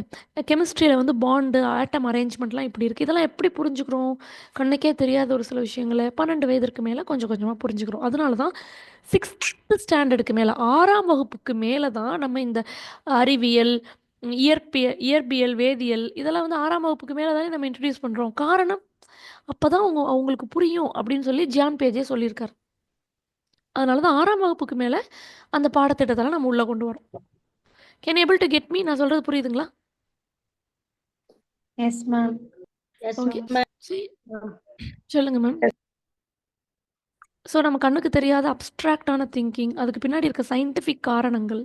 கெமிஸ்ட்ரியில் வந்து பாண்டு, ஆட்டம் அரேஞ்ச்மெண்ட்லாம் இப்படி இருக்குது, இதெல்லாம் எப்படி புரிஞ்சுக்கிறோம்? கண்ணுக்கே தெரியாத ஒரு சில விஷயங்களை 12 வயதிற்கு மேலே கொஞ்சம் கொஞ்சமாக புரிஞ்சுக்கிறோம். அதனால தான் 6th ஸ்டாண்டர்டுக்கு மேலே, 6ஆம் வகுப்புக்கு மேலே தான் நம்ம இந்த அறிவியல், இயற்பியல், வேதியியல் இதெல்லாம் வந்து 6ஆம் வகுப்புக்கு மேலே தானே நம்ம இன்ட்ரடியூஸ் பண்ணுறோம். காரணம், அப்போ தான் அவங்களுக்கு புரியும் அப்படின்னு சொல்லி ஜான் பேஜே சொல்லியிருக்காரு. அதனால தான் 6ஆம் வகுப்புக்கு மேலே அந்த பாடத்திட்டத்தெல்லாம் நம்ம உள்ளே கொண்டு வரோம். Can able to get me? நான் சொல்கிறது புரியுதுங்களா? Yes ma'am. ஓகே, சொல்லுங்க மேம். ஸோ நம்ம கண்ணுக்கு தெரியாத அப்ஸ்ட்ராக்டான திங்கிங், அதுக்கு பின்னாடி இருக்க சயின்டிஃபிக் காரணங்கள்,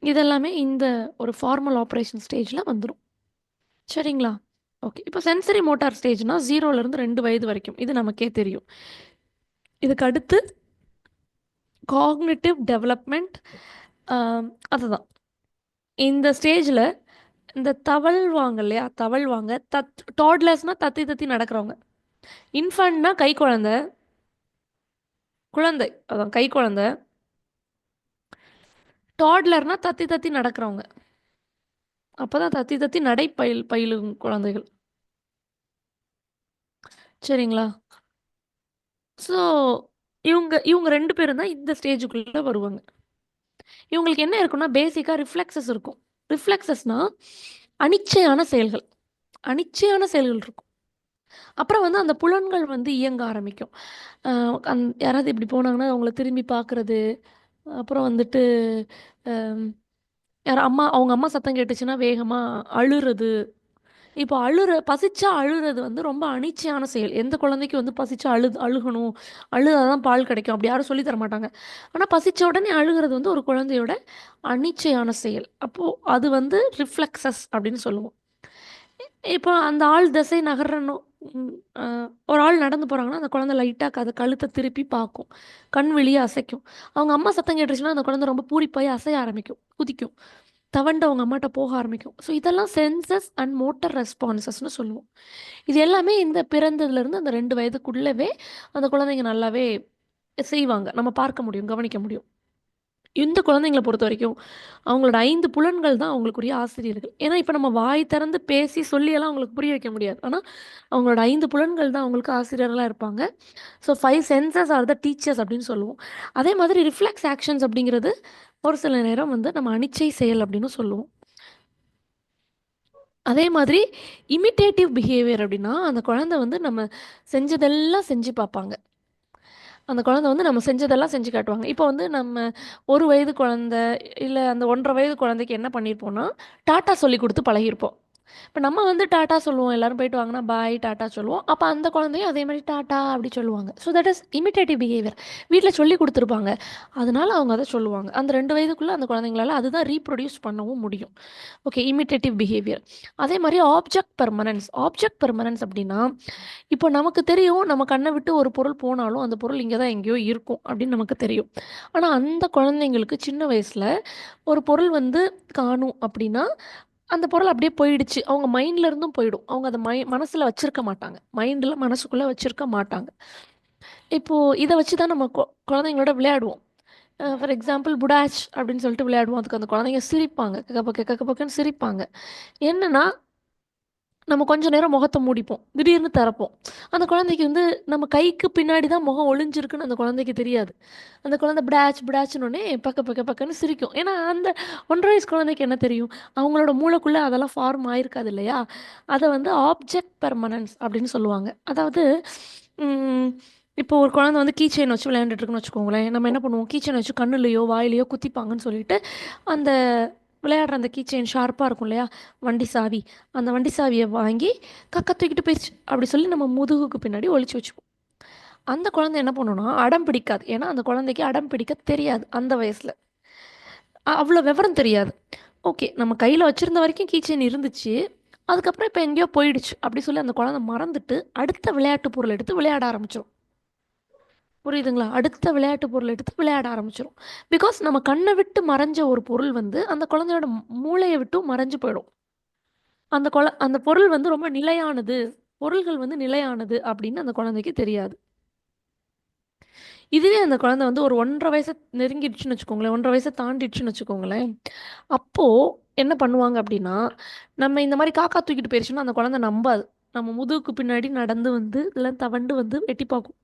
இதெல்லாமே இந்த ஒரு ஃபார்மல் ஆப்ரேஷன் ஸ்டேஜில் வந்துடும். சரிங்களா? ஓகே, இப்போ சென்சரி மோட்டார் ஸ்டேஜ்னா 0லேருந்து 2 வயது வரைக்கும், இது நமக்கே தெரியும். இதுக்கு அடுத்து காக்னிட்டிவ் டெவலப்மெண்ட். அதுதான் இந்த ஸ்டேஜில் இந்த தவழ்வாங்க இல்லையா, தவழ்வாங்க, டாட்லர்ஸ்னால் தத்தி தத்தி நடக்கிறவங்க, இன்ஃபண்ட்னா கை குழந்தை, அதான் கை குழந்தை, டாட்லர்னா தத்தி தத்தி நடக்கிறவங்க, அப்போ தான் தத்தி தத்தி நடை பயிலும் குழந்தைகள். சரிங்களா? ஸோ இவங்க 2 பேரும் தான் இந்த ஸ்டேஜுக்குள்ளே வருவாங்க. இவங்களுக்கு என்ன இருக்குன்னா, பேசிக்காக ரிஃப்ளெக்ஸஸ் இருக்கும். ரிஃப்ளெக்ஸஸ்னால் அனிச்சையான செயல்கள் இருக்கும். அப்புறம் வந்து அந்த புலன்கள் வந்து இயங்க ஆரம்பிக்கும். யாராவது இப்படி போனாங்கன்னா அவங்கள திரும்பி பார்க்குறது, அப்புறம் வந்துட்டு அவங்க அம்மா சத்தம் கேட்டுச்சுன்னா வேகமாக அழுறது. இப்போ பசிச்சா அழுறது வந்து ரொம்ப அனிச்சையான செயல். எந்த குழந்தைக்கும் வந்து பசிச்சா அழுகணும், அழுதாதான் பால் கிடைக்கும், அப்படி யாரும் சொல்லி தர மாட்டாங்க. ஆனால் பசிச்ச உடனே அழுகிறது வந்து ஒரு குழந்தையோட அனிச்சையான செயல். அப்போது அது வந்து ரிஃப்ளெக்ஸஸ் அப்படின்னு சொல்லுவோம். இப்போ அந்த ஆள் திசை நகரணும், ஒரு ஆள் நடந்து போகிறாங்கன்னா அந்த குழந்தை லைட்டாக அதை கழுத்தை திருப்பி பார்க்கும், கண் வெளியே அசைக்கும். அவங்க அம்மா சத்தம் கேட்டுருச்சுன்னா அந்த குழந்தை ரொம்ப பூரிப்பாய் அசைய ஆரம்பிக்கும், குதிக்கும், தவண்டு அவங்க அம்மாட்ட போக ஆரம்பிக்கும். ஸோ இதெல்லாம் சென்சஸ் அண்ட் மோட்டர் ரெஸ்பான்சஸ்னு சொல்லுவோம். இது எல்லாமே இந்த பிறந்ததுலேருந்து அந்த 2 வயதுக்குள்ளவே அந்த குழந்தைங்க நல்லாவே செய்வாங்க, நம்ம பார்க்க முடியும், கவனிக்க முடியும். இந்த குழந்தைங்கள பொறுத்தவரைக்கும், அவங்களோட 5 புலன்கள் தான் அவங்களுக்குரிய ஆசிரியர்கள். ஏன்னா, இப்ப நம்ம வாய் திறந்து பேசி சொல்லியெல்லாம் அவங்களுக்கு புரிய வைக்க முடியாது. ஆனா, அவங்களோட 5 புலன்கள் தான் அவங்களுக்கு ஆசிரியர்களா இருப்பாங்க. So 5 senses are the teachers அப்படின்னு சொல்லுவோம். அதே மாதிரி ரிஃப்ளெக்ஸ் ஆக்ஷன்ஸ் அப்படிங்கிறது ஒரு சில நேரம் வந்து நம்ம அனிச்சை செயல் அப்படின்னு சொல்லுவோம். அதே மாதிரி இமிட்டேட்டிவ் பிஹேவியர் அப்படின்னா, அந்த குழந்தை வந்து நம்ம செஞ்சதெல்லாம் செஞ்சு பார்ப்பாங்க. அந்த குழந்தை வந்து நம்ம செஞ்சதெல்லாம் செஞ்சு காட்டுவாங்க. இப்போ வந்து நம்ம 1 வயது குழந்தை, இல்ல அந்த 1 1/2 வயது குழந்தைக்கு என்ன பண்ணியிருப்போம்னா, டாட்டா சொல்லிக் குடுத்து பழகியிருப்போம். இப்ப நம்ம வந்து டாட்டா சொல்லுவோம். எல்லாரும் போயிட்டு வாங்கன்னா, பாய், டாட்டா சொல்லுவோம். அப்ப அந்த குழந்தையும் அதே மாரி டாட்டா அப்படி சொல்லுவாங்க. So that is imitative behaviour. வீட்ல சொல்லிக் குடுத்துருப்பாங்க. அதனால அவங்க அத சொல்லுவாங்க. அந்த 2 வயதுக்குள்ள அந்த குழந்தைங்களால அதுதான் ரீப்ரொடியூஸ் பண்ணவும் முடியும். Okay, imitative behaviour. அதே மாரி ஆப்ஜெக்ட் பெர்மனன்ஸ். ஆப்ஜெக்ட் பெர்மனன்ஸ் அப்படின்னா, இப்போ நமக்கு தெரியும் நம்ம கண்ண விட்டு ஒரு பொருள் போனாலும், அந்த பொருள் இங்க தான் எங்கேயோ இருக்கும் அப்படின்னு நமக்கு தெரியும். ஆனா அந்த குழந்தைங்களுக்கு சின்ன வயசுல ஒரு பொருள் வந்து காணும் அப்படின்னா, அந்த பொருள் அப்படியே போயிடுச்சு. அவங்க மைண்ட்ல இருந்தும் போயிடும். அவங்க அத மனசுல வச்சிருக்க மாட்டாங்க. மைண்ட்ல மனசுக்குள்ள வச்சிருக்க மாட்டாங்க. இப்போ இத வச்சு தான் நம்ம குழந்தைங்களோட விளையாடுவோம். ஃபார் எக்ஸாம்பிள் புடாச் அப்படின்னு சொல்லிட்டு விளையாடுவோம். அதுக்கு அந்த குழந்தைங்க சிரிப்பாங்க. கக்க பக்கன்னு சிரிப்பாங்க. என்னன்னா, நம்ம கொஞ்ச நேரம் முகத்த மூடிப்போம். திடீர்னு திறப்போம். அந்த குழந்தைக்கு வந்து நம்ம கைக்கு பின்னாடி தான் முகம் ஒளிஞ்சிருக்குன்னு அந்த குழந்தைக்கு தெரியாது. அந்த குழந்தை பிடாச்சுன்னோனே பக்கன்னு சிரிக்கும். ஏன்னா, அந்த 1 1/2 வயசு குழந்தைக்கு என்ன தெரியும்? அவங்களோட மூளைக்குள்ள அதெல்லாம் ஃபார்ம் ஆயிருக்காது இல்லையா? அத வந்து ஆப்ஜெக்ட் பெர்மனன்ஸ் அப்படின்னு சொல்லுவாங்க. அதாவது ம் இப்போ ஒரு குழந்தை வந்து கீ செயின் வச்சு விளையாண்டுட்டு இருக்குன்னு வச்சுக்கோங்களேன். நம்ம என்ன பண்ணுவோம்? கீ செயின் வச்சு கண்ணுலயோ, வாயிலயோ குத்திப்பாங்கன்னு சொல்லிட்டு, அந்த விளையாடுற அந்த கீ செயின் ஷார்ப்பா இருக்கும் இல்லையா? வண்டி சாவி. அந்த வண்டி சாவிய வாங்கி தூக்கிட்டு போயிருச்சு. அப்படி சொல்லி நம்ம முதுகுக்கு பின்னாடி ஒளிச்சு வச்சுப்போம். அந்த குழந்தை என்ன பண்ணும்னா, அடம் பிடிக்காது. ஏன்னா, அந்த குழந்தைக்கு அடம் பிடிக்க தெரியாது அந்த வயசுல. அவ்வளோ விவரம் தெரியாது. ஓகே, நம்ம கையில வச்சிருந்த வரைக்கும் கீ செயின் இருந்துச்சு. அதுக்கப்புறம் இப்ப எங்கேயோ போயிடுச்சு. அப்படி சொல்லி அந்த குழந்தை மறந்துட்டு, அடுத்த விளையாட்டு பொருள் எடுத்து விளையாட ஆரம்பிச்சுரும். புரியுதுங்களா? அடுத்த விளையாட்டு பொருள் எடுத்து விளையாட ஆரம்பிச்சுரும். பிகாஸ் நம்ம கண்ண விட்டு மறைஞ்ச ஒரு பொருள் வந்து, அந்த குழந்தையோட மூளைய விட்டும் மறைஞ்சு போயிடும். அந்த பொருள் வந்து ரொம்ப நிலையானது. பொருள்கள் வந்து நிலையானது அப்படின்னு அந்த குழந்தைக்கு தெரியாது. இதுவே அந்த குழந்தை வந்து ஒரு 1 1/2 வயச நெருங்கிடுச்சுன்னு வச்சுக்கோங்களேன். 1 1/2 வயச தாண்டிடுச்சுன்னு வச்சுக்கோங்களேன். அப்போ என்ன பண்ணுவாங்க அப்படின்னா, நம்ம இந்த மாரி காக்கா தூக்கிட்டு போயிருச்சுன்னா, அந்த குழந்தை நம்பாது. நம்ம முதுகுக்கு பின்னாடி நடந்து வந்து, இல்ல தவண்டு வந்து எட்டி பார்க்கும்.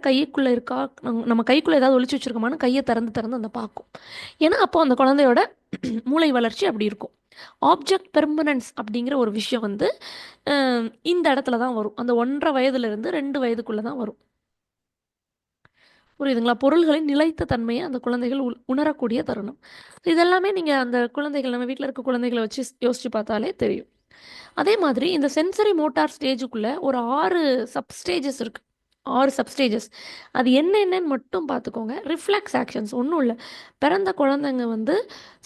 கைக்குள்ள இருக்கா? நம்ம கைக்குள்ள ஏதாவது ஒளிச்சு வச்சிருக்கோமான்னு கைய திறந்து அந்த பார்க்கும். ஏன்னா, அப்போ அந்த குழந்தையோட மூளை வளர்ச்சி அப்படி இருக்கும். ஆப்ஜெக்ட் பெர்மனன்ஸ் அப்படிங்கிற ஒரு விஷயம் வந்து அ இந்த இடத்துல தான் வரும். அந்த 1 1/2 வயதிலிருந்து 2 வயதுக்குள்ள தான் வரும். புரியுதுங்களா? பொருள்களின் நிலைத்த தன்மைய அந்த குழந்தைகள் உணரக்கூடிய தருணம். இதெல்லாமே நீங்க அந்த குழந்தைகள் நம்ம வீட்ல இருக்க குழந்தைகள வச்சு யோசிச்சு பார்த்தாலே தெரியும். அதே மாதிரி இந்த சென்சரி மோட்டார் ஸ்டேஜுக்குள்ள ஒரு 6 சப் ஸ்டேஜஸ் இருக்கு. 6 சப் ஸ்டேஜஸ். அது என்னன்னு மட்டும் பார்த்துக்கோங்க. ரிஃப்ளெக்ஸ் ஆக்ஷன்ஸ் ஒண்ணும் இல்ல. பிறந்த குழந்தைங்க வந்து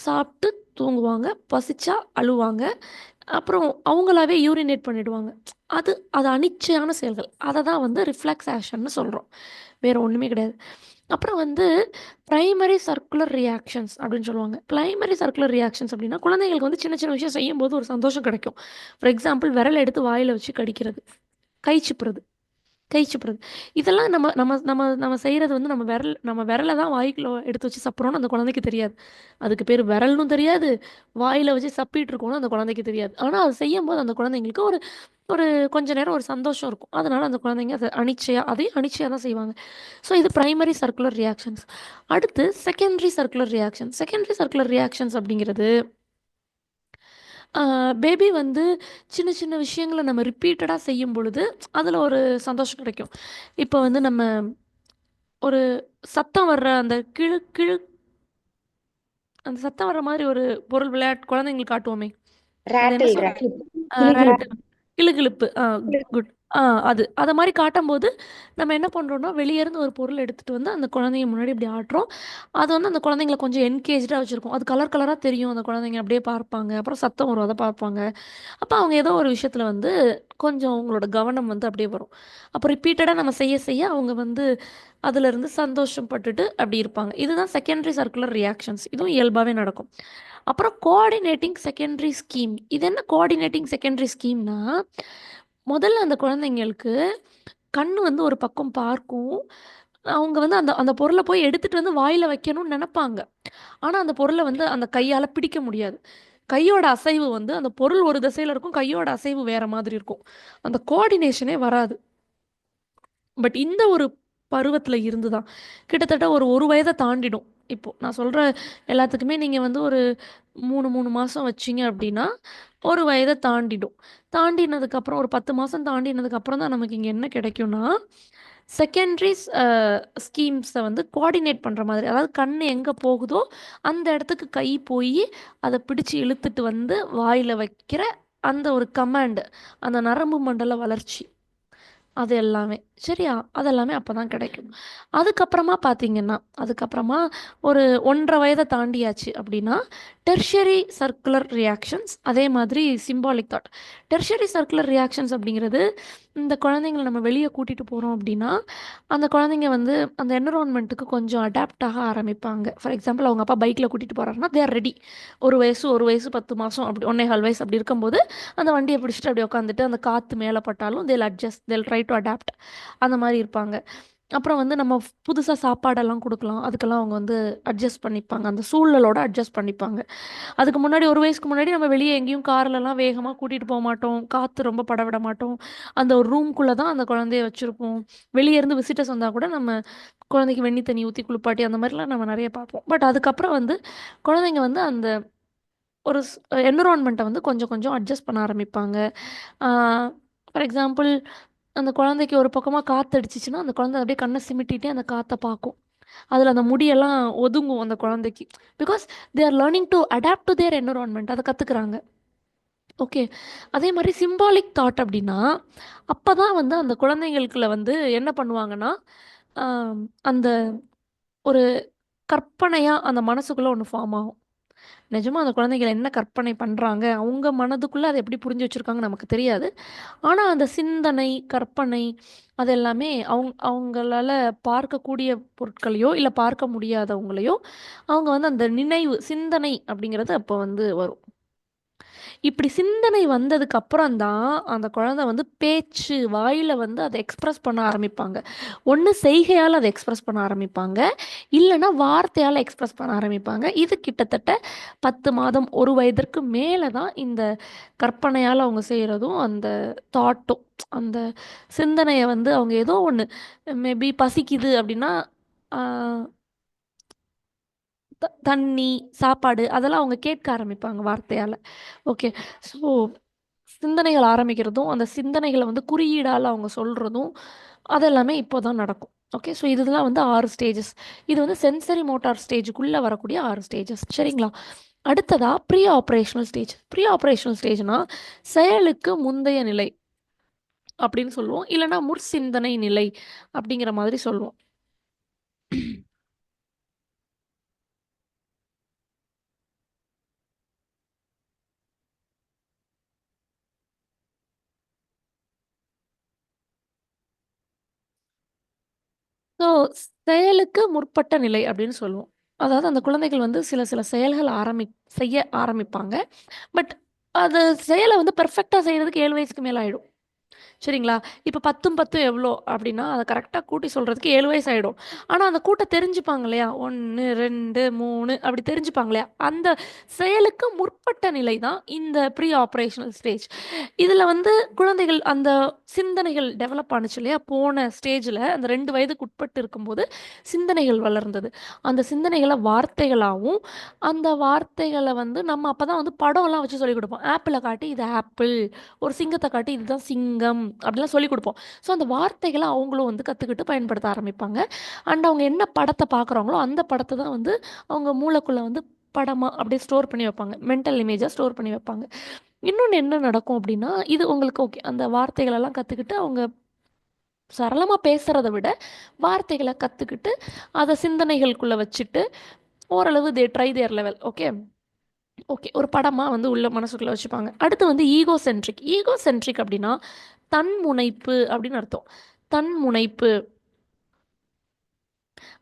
சாப்பிட்டு தூங்குவாங்க, பசிச்சா அழுவாங்க, அப்புறம் அவங்களாவே யூரினேட் பண்ணிடுவாங்க. அது அனிச்சையான செயல்கள். அத தான் வந்து ரிஃப்ளெக்ஸ் ஆக்ஷன்னு சொல்றோம். வேற ஒண்ணுமே கிடையாது. அப்புறம் வந்து பிரைமரி சர்க்குலர் ரியாக்ஷன்ஸ் அப்படின்னு சொல்லுவாங்க. பிரைமரி சர்க்குலர் ரியாக்ஷன்ஸ் அப்படின்னா, குழந்தைங்களுக்கு வந்து சின்ன சின்ன விஷயம் செய்யும்போது ஒரு சந்தோஷம் கிடைக்கும். ஃபார் எக்ஸாம்பிள் விரல் எடுத்து வாயில வச்சு கடிக்கிறது, கை சிப்புறது. கை சப்புறது. இதெல்லாம் நம்ம நம்ம நம்ம நம்ம செய்றது வந்து நம்ம விரல தான் வாய்க்குள்ள எடுத்து வச்சு சப்புறோம்னு அந்த குழந்தைக்கு தெரியாது. அதுக்கு பேரு விரல்னும் தெரியாது, வாயில வச்சு சப்பிட்டு இருக்கோம்னு அந்த குழந்தைக்கு தெரியாது. ஆனா, அது செய்யும்போது அந்த குழந்தைங்களுக்கு ஒரு ஒரு கொஞ்ச நேரம் ஒரு சந்தோஷம் இருக்கும். அதனால அந்த குழந்தைங்க அதையும் அனிச்சையா தான் செய்வாங்க. ஸோ இது பிரைமரி சர்க்குலர் ரியாக்ஷன்ஸ். அடுத்து secondary circular reactions. Secondary circular reactions அப்படிங்கிறது பேபி வந்து சின்ன சின்ன விஷயங்கள நம்ம ரிப்பீட்டடா செய்யும் பொழுது, அதில ஒரு சந்தோஷம் கிடைக்கும். இப்போ வந்து நம்ம ஒரு சத்தம் வர்ற அந்த கிழு கிழு அந்த சத்தம் வர்ற மாதிரி ஒரு பொருள் குழந்தைங்களுக்கு காட்டுவோமே! அது என்ன ராட்டில் சொல்றது? கிளுகிளு ராட்டு கிளுகிளுப்பு. குட். அது. அத மாரி காட்டம்போது, நம்ம என்ன பண்றோம்னா, வெளிய இருந்து ஒரு பொருள் எடுத்துட்டு வந்து அந்த குழந்தைங்க முன்னாடி இப்படி ஆட்டுறோம். அது வந்து அந்த குழந்தைங்கள கொஞ்சம் என்கேஜ்டா வச்சிருக்கும். அது கலர் கலரா தெரியும். அந்த குழந்தைங்க அப்படியே பார்ப்பாங்க. அப்புறம் சத்தம் வரும். அத பார்ப்பாங்க. அப்ப அவங்க ஏதோ ஒரு விஷயத்துல வந்து கொஞ்சம் அவங்களோட கவனம் வந்து அப்படியே வரும். அப்போ ரிப்பீட்டடா நம்ம செய்ய செய்ய அவங்க வந்து அதிலிருந்து சந்தோஷம் பட்டுட்டு அப்படி இருப்பாங்க. இதுதான் செகண்டரி சர்க்குலர் ரியாக்ஷன்ஸ். இதுவும் இயல்பாவே நடக்கும். அப்புறம் கோஆர்டினேட்டிங் செகண்டரி ஸ்கீம். இது என்ன கோஆர்டினேட்டிங் செகண்டரி ஸ்கீம்னா, முதல்ல அந்த குழந்தைங்களுக்கு கண்ணு வந்து ஒரு பக்கம் பார்க்கும். அவங்க வந்து அந்த அந்த பொருளை போய் எடுத்துட்டு வந்து வாயில வைக்கணும்னு நினைப்பாங்க. ஆனா அந்த பொருளை வந்து அந்த கையால பிடிக்க முடியாது. கையோட அசைவு வந்து அந்த பொருள் ஒரு திசையில இருக்கும், கையோட அசைவு வேற மாதிரி இருக்கும். அந்த கோஆர்டினேஷனே வராது. பட் இந்த ஒரு பருவத்துல இருந்து தான் கிட்டத்தட்ட ஒரு வயதை தாண்டிடும். இப்போ நான் சொல்ற எல்லாத்துக்குமே நீங்க வந்து ஒரு 3 மாசம் வச்சீங்க அப்படின்னா, ஒரு வயதை தாண்டிடும். தாண்டினதுக்கப்புறம் ஒரு 10 மாசம் தாண்டினதுக்கப்புறம் தான் நமக்கு இங்க என்ன கிடைக்கும்னா, செகண்டரிஸ் ஸ்கீம்ஸை வந்து கோஆர்டினேட் பண்ற மாதிரி. அதாவது கண்ணு எங்க போகுதோ, அந்த இடத்துக்கு கை போயி, அத பிடிச்சு இழுத்துட்டு வந்து வாயில வைக்கிற அந்த ஒரு கமாண்ட், அந்த நரம்பு மண்டல வளர்ச்சி. அது எல்லாமே. சரியா? அது எல்லாமே அப்பதான் கிடைக்கும். அதுக்கப்புறமா பார்த்தீங்கன்னா, அதுக்கப்புறமா ஒரு 1 1/2 வயத தாண்டியாச்சு அப்படின்னா, டெர்ஷியரி சர்க்குலர் ரியாக்ஷன்ஸ், அதே மாதிரி symbolic thought. Tertiary circular reactions அப்படிங்கிறது, இந்த குழந்தைங்கள நம்ம வெளிய கூட்டிட்டு போறோம் அப்படின்னா, அந்த குழந்தைங்க வந்து அந்த என்விரான்மென்ட்டுக்கு கொஞ்சம் அடாப்ட் ஆக ஆரம்பிப்பாங்க. ஃபார் எக்ஸாம்பிள் அவங்க அப்பா பைக்ல கூட்டிட்டு போறாருன்னா, தே ஆர் ரெடி. 1 வயசு 10 மாசம் அப்படி 1 1/4 வயசு அப்படி இருக்கும்போது, அந்த வண்டிய பிடிச்சுட்டு அப்படியே உட்காந்துட்டு, அந்த காத்து மேல பட்டாலும் தேல் அட்ஜஸ்ட், தேல் ட்ரை டு அடாப்ட். அந்த மாரி இருப்பாங்க. அப்புறம் வந்து நம்ம புதுசா சாப்பாடெல்லாம் குடுக்கலாம். அதுக்கெல்லாம் அவங்க வந்து அட்ஜஸ்ட் பண்ணிப்பாங்க. அந்த சூழலோட அட்ஜஸ்ட் பண்ணிப்பாங்க. அதுக்கு முன்னாடி 1 வயசுக்கு முன்னாடி நம்ம வெளிய எங்கேயும் கார்லலாம் வேகமா கூட்டிட்டு போமாட்டோம். காத்து ரொம்ப பட விட மாட்டோம். அந்த ஒரு ரூம்குள்ள தான் அந்த குழந்தைய வச்சிருப்போம். வெளிய இருந்து விசிட்டர்ஸ் வந்தா கூட நம்ம குழந்தைக்கு வெண்ணி தண்ணி ஊத்தி குளிப்பாட்டி அந்த மாரிலாம் நம்ம நெறைய பார்ப்போம். பட் அதுக்கப்புறம் வந்து குழந்தைங்க வந்து அந்த ஒரு என்விரான்மெண்ட்ட வந்து கொஞ்சம் கொஞ்சம் அட்ஜஸ்ட் பண்ண ஆரம்பிப்பாங்க. ஆ ஃபார் எக்ஸாம்பிள் அந்த குழந்தைக்கு ஒரு பக்கமா காத்து அடிச்சுச்சுன்னா, அந்த குழந்தை அப்படியே கண்ண சிமிட்டிட்டே அந்த காத்த பார்க்கும். அதில அந்த முடியெல்லாம் ஒதுங்கும் அந்த குழந்தைக்கு. Because they are learning to adapt to their environment. அத கத்துக்கிறாங்க. ஓகே. அதே மாரி சிம்பாலிக் தாட் அப்படின்னா, அப்பதான் வந்து அந்த குழந்தைங்களுக்குள்ள வந்து என்ன பண்ணுவாங்கன்னா, அ அந்த ஒரு கற்பனையா அந்த மனசுக்குள்ள ஒண்ணு ஃபார்ம் ஆகும். நிஜமா அந்த குழந்தைகள் என்ன கற்பனை பண்றாங்க, அவங்க மனதுக்குள்ள அத எப்படி புரிஞ்சு வச்சிருக்காங்கன்னு நமக்கு தெரியாது. ஆனா, அந்த சிந்தனை, கற்பனை அது எல்லாமே அவங்களால பார்க்கக்கூடிய பொருட்களையோ, இல்ல பார்க்க முடியாதவங்களையோ, அவங்க வந்து அந்த நினைவு, சிந்தனை அப்படிங்கிறது அப்போ வந்து வரும். இப்படி சிந்தனை வந்ததுக்கு அப்புறம் தான், அந்த குழந்தை வந்து பேச்சு, வாயில வந்து அத எக்ஸ்பிரஸ் பண்ண ஆரம்பிப்பாங்க. ஒண்ணு செய்கையால அத எக்ஸ்பிரஸ் பண்ண ஆரம்பிப்பாங்க. இல்லன்னா வார்த்தையால எக்ஸ்பிரஸ் பண்ண ஆரம்பிப்பாங்க. இது கிட்டத்தட்ட 10 மாதம், 1 வயதிற்கு மேல தான் இந்த கற்பனையால அவங்க செய்றதும், அந்த தாட்டும், அந்த சிந்தனைய வந்து அவங்க ஏதோ ஒண்ணு மேபி பசிக்குது அப்படின்னா, ஆ தண்ணி, சாப்பாடு அதெல்லாம் அவங்க கேட்க ஆரம்பிப்பாங்க வார்த்தையால. ஓகே. ஸோ சிந்தனைகள் ஆரம்பிக்கிறதும், அந்த சிந்தனைகள வந்து குறியீடால அவங்க சொல்றதும், அதெல்லாமே இப்போ தான் நடக்கும். ஓகே. ஸோ இதெல்லாம் வந்து 6 ஸ்டேஜஸ். இது வந்து சென்சரி மோட்டார் ஸ்டேஜுக்குள்ள வரக்கூடிய 6 ஸ்டேஜஸ். சரிங்களா? அடுத்ததா pre operational stage. Pre operational ஸ்டேஜ்னா, செயலுக்கு முந்தைய நிலை அப்படின்னு சொல்லுவோம். இல்லன்னா முற்சிந்தனை நிலை அப்படிங்கிற மாதிரி சொல்லுவோம். ஸோ செயலுக்கு முற்பட்ட நிலை அப்படின்னு சொல்லுவோம். அதாவது அந்த குழந்தைகள் வந்து சில சில செயல்கள் செய்ய ஆரம்பிப்பாங்க. பட் அது செயல வந்து பெர்ஃபெக்ட்டா செய்றதுக்கு 7 வயசுக்கு மேல ஆயிடும். சரிங்களா? இப்ப 10ம் 10ம் எவ்வளோ அப்டின்னா, அத கரெக்ட்டா கூட்டி சொல்றதுக்கு 7 வயசு ஆயிடும். ஆனா, அந்த கூட்ட தெரிஞ்சுப்பாங்க இல்லையா? 1, 2, 3 அப்டி தெரிஞ்சுப்பாங்க இல்லையா? அந்த செயலுக்கு முற்பட்ட நிலை தான் இந்த ப்ரீ ஆப்பரேஷனல் ஸ்டேஜ். இதுல வந்து குழந்தைகள் அந்த சிந்தனைகள் டெவலப் ஆனுச்சு இல்லையா? போன ஸ்டேஜ்ல அந்த 2 வயதுக்கு உட்பட்டு இருக்கும்போது சிந்தனைகள் வளர்ந்தது. அந்த சிந்தனைகள வார்த்தைகளாவும், அந்த வார்த்தைகள வந்து நம்ம அப்பதான் வந்து படம்லாம் வச்சு சொல்லிக் குடுப்போம். ஆப்பிள காட்டி இது ஆப்பிள், ஒரு சிங்கத்த காட்டி இதுதான் சிங்கம் அப்படிலாம் சொல்லிக் குடுப்போம். ஸோ அந்த வார்த்தைகள அவங்களும் வந்து கத்துக்கிட்டு பயன்படுத்த ஆரம்பிப்பாங்க. அண்ட் அவங்க என்ன படத்த பார்க்குறாங்களோ, அந்த படத்த தான் வந்து அவங்க மூளைக்குள்ள வந்து படமா அப்படியே ஸ்டோர் பண்ணி வைப்பாங்க. மென்டல் இமேஜா ஸ்டோர் பண்ணி வைப்பாங்க. இன்னொன்னு என்ன நடக்கும் அப்படின்னா, இது உங்களுக்கு ஓகே. அந்த வார்த்தைகளெல்லாம் கத்துக்கிட்டு அவங்க சரளமா பேசுறத விட, வார்த்தைகள கத்துக்கிட்டு, அத சிந்தனைகளுக்குள்ள வச்சுட்டு, ஓரளவு they try their level. Okay. Okay. ஒரு படமா வந்து உள்ள மனசுக்குள்ள வச்சுப்பாங்க. அடுத்து வந்து ஈகோ சென்ட்ரிக். ஈகோ சென்ட்ரிக் அப்படின்னா, தன்முனைப்பு அப்படின்னு அர்த்தம். தன்முனைப்பு.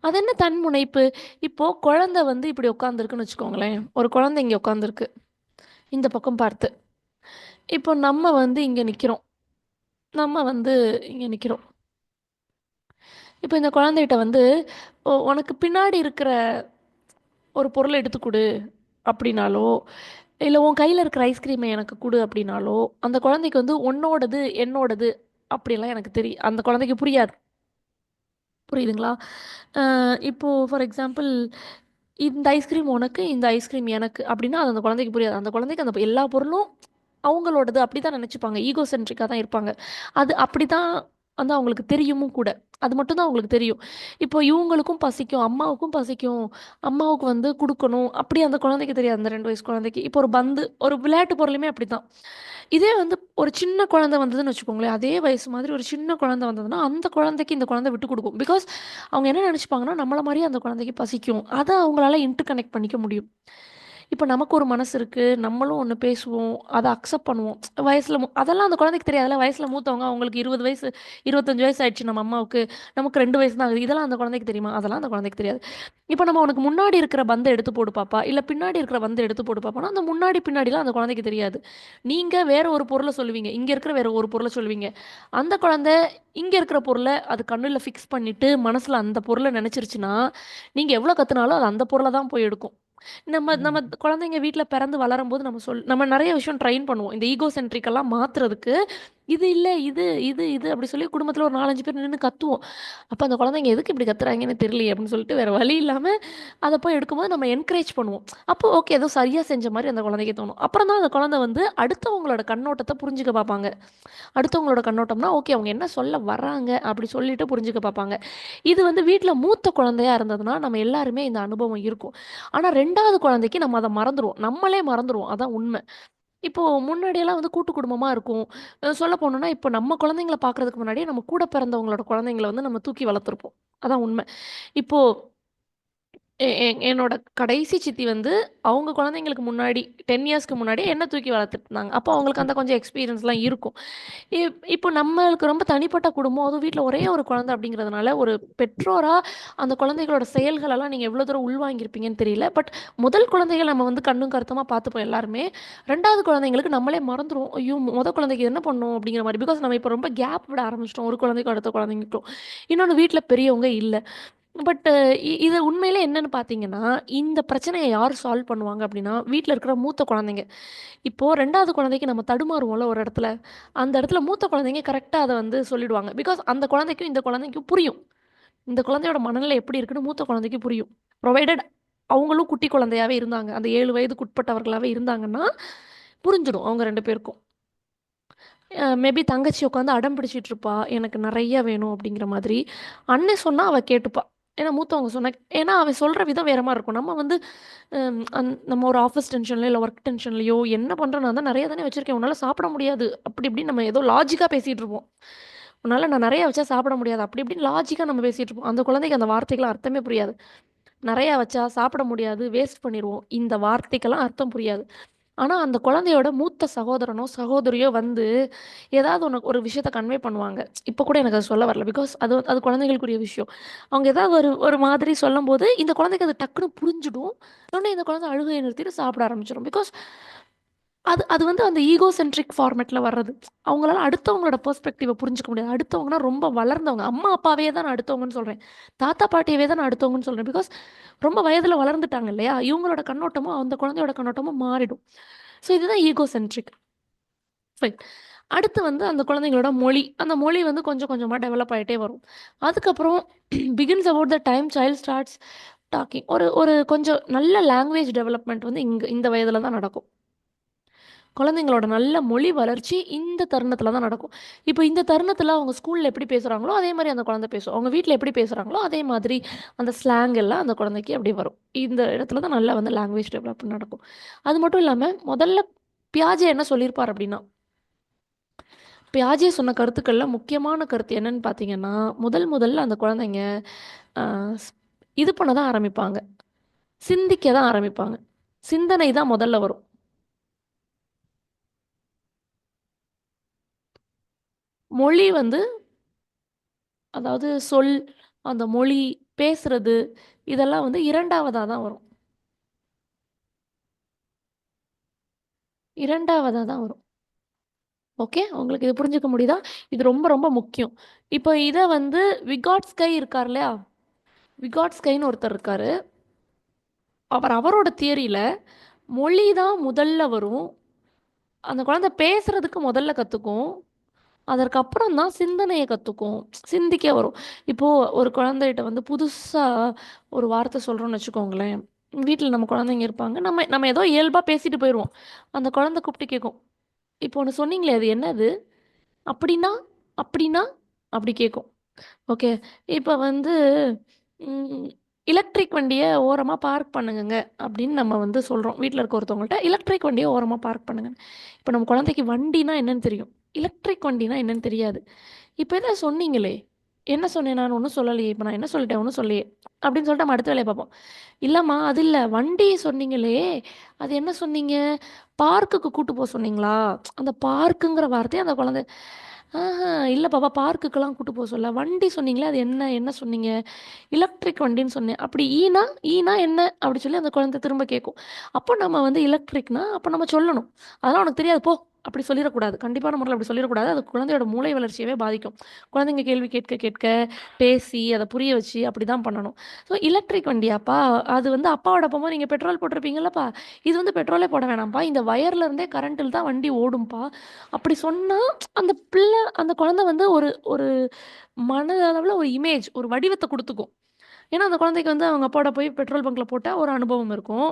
அது என்ன தன்முனைப்பு? இப்போ குழந்தை வந்து இப்படி உட்காந்துருக்குன்னு வச்சுக்கோங்களேன். ஒரு குழந்தை இங்க உட்காந்துருக்கு. இந்த பக்கம் பார்த்து. இப்போ நம்ம வந்து இங்க நிக்கிறோம். நம்ம வந்து இங்க நிக்கிறோம். இப்போ இந்த குழந்தைகிட்ட வந்து உனக்கு பின்னாடி இருக்கிற ஒரு பொருளை எடுத்து கொடு அப்படின்னாலோ, இல்லை உன் கையில் இருக்கிற ஐஸ்கிரீமை எனக்கு கொடு அப்படின்னாலோ, அந்த குழந்தைக்கு வந்து உன்னோடது என்னோடது அப்படிலாம் எனக்கு தெரியும், அந்த குழந்தைக்கு புரியாது. புரியுதுங்களா? இப்போ ஃபார் எக்ஸாம்பிள், இந்த ஐஸ்கிரீம் உனக்கு, இந்த ஐஸ்கிரீம் எனக்கு அப்படின்னா அது அந்த குழந்தைக்கு புரியாது. அந்த குழந்தைக்கு அந்த எல்லா பொருளும் அவங்களோடது அப்படி தான் நினச்சிப்பாங்க. ஈகோ சென்ட்ரிக்காக தான் இருப்பாங்க. அது அப்படி தான் வந்து அவங்களுக்கு தெரியுமும் கூட. அது மட்டும் தான் அவங்களுக்கு தெரியும். இப்போ இவங்களுக்கும் பசிக்கும், அம்மாவுக்கும் பசிக்கும், அம்மாவுக்கு வந்து குடுக்கணும், அப்படி அந்த குழந்தைக்கு தெரியாது, அந்த 2 வயசு குழந்தைக்கு. இப்போ ஒரு பந்து, ஒரு விளையாட்டு பொருளுமே அப்படிதான். இதே வந்து ஒரு சின்ன குழந்தை வந்ததுன்னு வச்சுக்கோங்களேன், அதே வயசு மாதிரி ஒரு சின்ன குழந்தை வந்ததுன்னா, அந்த குழந்தைக்கு இந்த குழந்தை விட்டு குடுக்கும். பிகாஸ் அவங்க என்ன நினச்சிப்பாங்கன்னா, நம்மள மாரியே அந்த குழந்தைக்கு பசிக்கும். அத அவங்களால இன்டர் கனெக்ட் பண்ணிக்க முடியும். இப்போ நமக்கு ஒரு மனசு இருக்கு, நம்மளும் ஒண்ணு பேசுவோம், அத அக்செப்ட் பண்ணுவோம். வயசுல அதெல்லாம் அந்த குழந்தைக்கு தெரியாதுல்ல. வயசுல மூத்தவங்க, அவங்களுக்கு 20 வயசு, 25 வயசு ஆயிடுச்சு நம்ம அம்மாவுக்கு. நமக்கு 2 வயசு தான் ஆகுது. இதெல்லாம் அந்த குழந்தைக்கு தெரியுமா? அதெல்லாம் அந்த குழந்தைக்கு தெரியாது. இப்போ நம்ம உனக்கு முன்னாடி இருக்கிற பந்த எடுத்து போடு பாப்பா, இல்ல பின்னாடி இருக்கிற பந்த எடுத்து போடு பாப்பான்னா, அந்த முன்னாடி பின்னாடிலாம் அந்த குழந்தைக்கு தெரியாது. நீங்க வேற ஒரு பொருள சொல்லுவீங்க. இங்க இருக்கிற வேற ஒரு பொருள சொல்லுவீங்க. அந்த குழந்தை இங்க இருக்கிற பொருள அது கண்ணுல ஃபிக்ஸ் பண்ணிட்டு, மனசுல அந்த பொருள நெனச்சிருச்சுன்னா, நீங்க எவ்வளோ கத்துனாலும் அது அந்த பொருள தான் போய் எடுக்கும். நம்ம நம்ம குழந்தைங்க வீட்ல பிறந்து வளரும்போது நம்ம நெறைய விஷயம் ட்ரெயின் பண்ணுவோம். இந்த ஈகோ சென்ட்ரிக் எல்லாம் மாத்துறதுக்கு, இது இல்ல, இது அப்படி சொல்லி குடும்பத்துல ஒரு 4, 5 பேர் நின்னு கத்துவோம். அப்ப அந்த குழந்தைங்க எதுக்கு இப்படி கத்துறாங்கன்னு தெரியலையே அப்படின்னு சொல்லிட்டு வேற வழி இல்லாம அத போய் எடுக்கும்போது நம்ம என்கரேஜ் பண்ணுவோம். அப்போ ஓகே, ஏதோ சரியா செஞ்ச மாரி அந்த குழந்தைக்கு தோணும். அப்புறம் தான் அந்த குழந்தை வந்து அடுத்தவங்களோட கண்ணோட்டத்த புரிஞ்சுக்க பார்ப்பாங்க. அடுத்தவங்களோட கண்ணோட்டம்னா, ஓகே அவங்க என்ன சொல்ல வர்றாங்க அப்படி சொல்லிட்டு புரிஞ்சுக்க பார்ப்பாங்க. இது வந்து வீட்ல மூத்த குழந்தையா இருந்ததுன்னா, நம்ம எல்லாருமே இந்த அனுபவம் இருக்கும். ஆனா 2வது குழந்தைக்கு நம்ம அத மறந்துருவோம். நம்மளே மறந்துருவோம். அதான் உண்ம. இப்போ முன்னாடியெல்லாம் வந்து கூட்டு குடும்பமா இருக்கும். சொல்ல போணும்னா, இப்போ நம்ம குழந்தைங்கள பார்க்கறதுக்கு முன்னாடியே நம்ம கூட பிறந்தவங்களோட குழந்தைங்கள வந்து நம்ம தூக்கி வளர்த்துருப்போம். அதான் உண்ம. இப்போ எ எ என்னோட கடைசி சித்தி வந்து, அவங்க குழந்தைங்களுக்கு முன்னாடி 10 இயர்ஸ்க்கு முன்னாடியே என்ன தூக்கி வளர்த்துட்டு இருந்தாங்க. அப்போ அவங்களுக்கு அந்த கொஞ்சம் எக்ஸ்பீரியன்ஸ்லாம் இருக்கும். இப்போ நம்மளுக்கு ரொம்ப தனிப்பட்ட குடும்பம், அதுவும் வீட்ல ஒரே ஒரு குழந்தை அப்படிங்கிறதுனால, ஒரு பெற்றோரா அந்த குழந்தைகளோட செயல்களெல்லாம் நீங்க எவ்வளோ தூரம் உள்வாங்கியிருப்பீங்கன்னு தெரியல. பட் முதல் குழந்தைகள் நம்ம வந்து கண்ணும் கருத்துமா பார்த்துப்போம் எல்லாருமே. 2வது குழந்தைங்களுக்கு நம்மளே மறந்துருவோம். ஐயோ! குழந்தைக்கு என்ன பண்ணோம் அப்படிங்கிற மாரி. பிகாஸ் நம்ம இப்போ ரொம்ப கேப் விட ஆரம்பிச்சுட்டோம். ஒரு குழந்தைக்கும் அடுத்த குழந்தைங்களுக்கும். இன்னொன்னு வீட்ல பெரியவங்க இல்ல. பட் இது உண்மையிலே என்னன்னு பார்த்தீங்கன்னா, இந்த பிரச்சனைய யார் சால்வ் பண்ணுவாங்க அப்டின்னா, வீட்ல இருக்கிற மூத்த குழந்தைங்க. இப்போ 2வது குழந்தைக்கு நம்ம தடுமாறுவோம்ல ஒரு இடத்துல. அந்த இடத்துல மூத்த குழந்தைங்க கரெக்ட்டா அத வந்து சொல்லிடுவாங்க. பிகாஸ் அந்த குழந்தைக்கும், இந்த குழந்தைக்கும் புரியும். இந்த குழந்தையோட மனநிலை எப்படி இருக்குன்னு மூத்த குழந்தைக்கு புரியும். புரொவைடட் அவங்களும் குட்டி குழந்தையாவே இருந்தாங்க. அந்த 7 வயதுக்குட்பட்டவர்களாவே இருந்தாங்கன்னா, புரிஞ்சிடும் அவங்க 2 பேருக்கும். மேபி தங்கச்சி உட்காந்து அடம் பிடிச்சிட்டு இருப்பா. எனக்கு நெறைய வேணும் அப்படிங்கிற மாதிரி. அண்ணன் சொன்னா அவ கேட்டுப்பா. ஏன்னா மூத்தவங்க சொன்னா ஏன்னா அவன் சொல்ற விதம் வேற மாரி இருக்கும். நம்ம வந்து நம்ம ஒரு ஆஃபீஸ் டென்ஷன்லயோ, இல்ல ஒர்க் டென்ஷன்லயோ என்ன பண்றேன் நான் தான் நெறைய தானே வச்சிருக்கேன். உன்னால சாப்பிட முடியாது. அப்படி இப்படின்னு நம்ம ஏதோ லாஜிக்கா பேசிட்டு இருப்போம். உன்னால நான் நெறைய வச்சா சாப்பிட முடியாது. அப்படி இப்படின்னு லாஜிக்கா நம்ம பேசிட்டு இருப்போம். அந்த குழந்தைக்கு அந்த வார்த்தைக்கெல்லாம் அர்த்தமே புரியாது. நெறையா வச்சா சாப்பிட முடியாது. வேஸ்ட் பண்ணிருவோம். இந்த வார்த்தைக்கெல்லாம் அர்த்தம் புரியாது. ஆனா, அந்த குழந்தையோட மூத்த சகோதரனோ, சகோதரியோ வந்து ஏதாவது ஒண்ணு ஒரு விஷயத்த கன்வே பண்ணுவாங்க. இப்ப கூட எனக்கு அது சொல்ல வரல. பிகாஸ் அது அது குழந்தைகளுக்குரிய விஷயம். அவங்க ஏதாவது ஒரு ஒரு மாதிரி சொல்லும்போது, இந்த குழந்தைக்கு அது டக்குனு புரிஞ்சிடும். உடனே இந்த குழந்தை அழுகைய நிறுத்திட்டு சாப்பிட ஆரம்பிச்சுரும். பிகாஸ் அது அது வந்து அந்த ஈகோ சென்ட்ரிக் ஃபார்மேட்ல வர்றது. அவங்களால அடுத்தவங்களோட பெர்ஸ்பெக்டிவ புரிஞ்சுக்க முடியாது. அடுத்தவங்கன்னா ரொம்ப வளர்ந்தவங்க. அம்மா, அப்பாவே தான் நான் அடுத்தவங்கன்னு சொல்றேன். தாத்தா, பாட்டியவே தான் நான் அடுத்தவங்கன்னு சொல்றேன். பிகாஸ் ரொம்ப வயதில வளர்ந்துட்டாங்க இல்லையா? இவங்களோட கண்ணோட்டமும், அந்த குழந்தையோட கண்ணோட்டமும் மாறிடும். ஸோ இதுதான் ஈகோ சென்ட்ரிக். ஃபைன். அடுத்து வந்து அந்த குழந்தைங்களோட மொழி. அந்த மொழி வந்து கொஞ்சம் கொஞ்சமா டெவலப் ஆயிட்டே வரும். அதுக்கப்புறம் begins about the time child starts talking. ஒரு ஒரு கொஞ்சம் நல்ல லாங்குவேஜ் டெவலப்மெண்ட் வந்து இந்த வயதில தான் நடக்கும். குழந்தைங்களோட நல்ல மொழி வளர்ச்சி இந்த தருணத்தில தான் நடக்கும். இப்போ இந்த தருணத்தில அவங்க ஸ்கூல்ல எப்படி பேசுறாங்களோ, அதே மாரி அந்த குழந்தை பேசும். அவங்க வீட்ல எப்படி பேசுறாங்களோ, அதே மாதிரி அந்த ஸ்லாங் எல்லாம் அந்த குழந்தைக்கு அப்படியே வரும். இந்த இடத்துல தான் நல்லா வந்து லாங்குவேஜ் டெவலப்மெண்ட் நடக்கும். அது மட்டும் இல்லாம முதல்ல பியாஜே என்ன சொல்லியிருப்பார் அப்படின்னா, பியாஜே சொன்ன கருத்துக்கள்ல முக்கியமான கருத்து என்னன்னு பார்த்தீங்கன்னா, முதல்ல அந்த குழந்தைங்க அ ஸ் இது பண்ண தான் ஆரம்பிப்பாங்க. சிந்திக்க தான் ஆரம்பிப்பாங்க. சிந்தனை தான் முதல்ல வரும். மொழி வந்து அதாவது அந்த மொழி, பேசுறது இதெல்லாம் வந்து 2வதா தான் வரும். 2வதா தான் வரும். ஓகே, உங்களுக்கு இது புரிஞ்சுக்க முடியுதா? இது ரொம்ப ரொம்ப முக்கியம். இப்போ இதை வந்து விகாட்ஸ்கை இருக்கார் இல்லையா, விகாட்ஸ்கைன்னு ஒருத்தர் இருக்காரு. அவரோட தியரியில் மொழி தான் முதல்ல வரும், அந்த குழந்தை பேசுறதுக்கு முதல்ல கற்றுக்கும், அதற்கப்புறம் தான் சிந்தனையை கற்றுக்கும், சிந்திக்க வரும். இப்போது ஒரு குழந்தைகிட்ட வந்து புதுசாக ஒரு வார்த்தை சொல்கிறோன்னு வச்சுக்கோங்களேன். வீட்டில் நம்ம குழந்தைங்க இருப்பாங்க, நம்ம நம்ம ஏதோ இயல்பாக பேசிட்டு போயிடுவோம். அந்த குழந்தை கூப்பிட்டு கேட்கும், இப்போ ஒன்று சொன்னீங்களே அது என்னது, அப்படின்னா அப்படின்னா அப்படி கேட்கும். ஓகே, இப்போ வந்து எலக்ட்ரிக் வண்டியை ஓரமாக பார்க் பண்ணுங்கங்க அப்படின்னு நம்ம வந்து சொல்கிறோம் வீட்டில் இருக்க ஒருத்தவங்கள்ட்ட, எலக்ட்ரிக் வண்டியை ஓரமாக பார்க் பண்ணுங்க. இப்போ நம்ம குழந்தைக்கு வண்டினா என்னன்னு தெரியும், எலக்ட்ரிக் வண்டினா என்னன்னு தெரியாது. இப்போ எதை சொன்னீங்களே, என்ன சொன்னேன், நான் ஒன்றும் சொல்லலையே, இப்போ நான் என்ன சொல்லிட்டேன், ஒன்றும் சொல்லையே அப்படின்னு சொல்லிட்டு நம்ம அடுத்த வேலையை பார்ப்போம். இல்லைம்மா அது இல்லை, வண்டி சொன்னீங்களே அது என்ன சொன்னீங்க, பார்க்குக்கு கூட்டு போக சொன்னீங்களா, அந்த பார்க்குங்கிற வார்த்தையை அந்த குழந்தை இல்லை பாப்பா பார்க்குக்கெல்லாம் கூட்டு போக சொல்ல, வண்டி சொன்னீங்களே அது என்ன என்ன சொன்னீங்க, எலக்ட்ரிக் வண்டின்னு சொன்னேன், அப்படி ஈனா ஈனா என்ன அப்படி சொல்லி அந்த குழந்தை திரும்ப கேட்கும். அப்போ நம்ம வந்து எலக்ட்ரிக்னா அப்போ நம்ம சொல்லணும், அதெல்லாம் உனக்கு தெரியாது போ அப்படி சொல்லிடக்கூடாது, கண்டிப்பான முறையில் அப்படி சொல்லிடக்கூடாது. அது குழந்தையோட மூளை வளர்ச்சியவே பாதிக்கும். குழந்தைங்க கேள்வி கேட்க கேட்க பேசி அதை புரிய வச்சு அப்படி தான் பண்ணணும். ஸோ எலக்ட்ரிக் வண்டியாப்பா, அது வந்து அப்பாவோட போகும்போது நீங்கள் பெட்ரோல் போட்டிருப்பீங்களப்பா, இது வந்து பெட்ரோலே போட வேணாம்ப்பா, இந்த வயர்ல இருந்தே கரண்ட்டில் தான் வண்டி ஓடும்பா அப்படி சொன்னால் அந்த பிள்ளை அந்த குழந்தை வந்து ஒரு ஒரு மனதளவில் ஒரு இமேஜ் ஒரு வடிவத்தை கொடுத்துக்கும். ஏன்னா அந்த குழந்தைக்கு வந்து அவங்க அப்பாவோட போய் பெட்ரோல் பங்க்கில் போட்டால் ஒரு அனுபவம் இருக்கும்,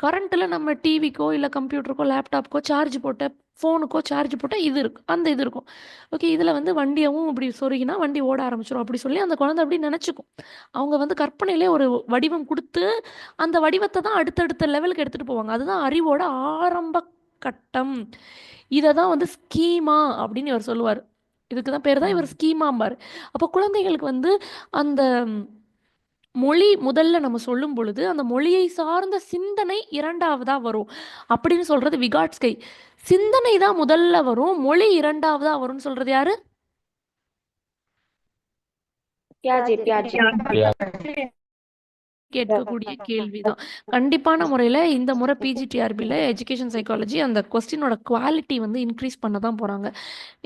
கரண்ட்டில் நம்ம டிவிக்கோ இல்லை கம்ப்யூட்டருக்கோ லேப்டாப்க்கோ சார்ஜ் போட்ட ஃபோனுக்கோ சார்ஜ் போட்டால் இது இருக்கும், அந்த இது இருக்கும். ஓகே, இதில் வந்து வண்டியவும் இப்படி சொருகினா வண்டி ஓட ஆரம்பிச்சிடும் அப்படி சொல்லி அந்த குழந்தை அப்படி நினச்சிக்கும். அவங்க வந்து கற்பனையிலே ஒரு வடிவம் கொடுத்து அந்த வடிவத்தை தான் அடுத்தடுத்த லெவலுக்கு எடுத்துகிட்டு போவாங்க. அதுதான் அறிவோட ஆரம்ப கட்டம். இதை தான் வந்து ஸ்கீமா அப்படின்னு இவர் சொல்லுவார். இதுக்கு தான் பேர் தான் இவர் ஸ்கீமாம்பார். அப்போ குழந்தைகளுக்கு வந்து அந்த மொழி முதல்ல நம்ம சொல்லும் பொழுது அந்த மொழியை சார்ந்த சிந்தனை இரண்டாவதா வரும் அப்படின்னு சொல்றது விகாட்ஸ்கை. சிந்தனை தான் முதல்ல வரும், மொழி இரண்டாவதா வரும்னு சொல்றது யாரு? கேட்கக்கூடிய கேள்விதான். கண்டிப்பான முறையில் இந்த முறை பிஜிடிஆர்பியில் எஜுகேஷன் சைக்காலஜி அந்த கொஸ்டினோட குவாலிட்டி வந்து இன்க்ரீஸ் பண்ண தான் போகிறாங்க.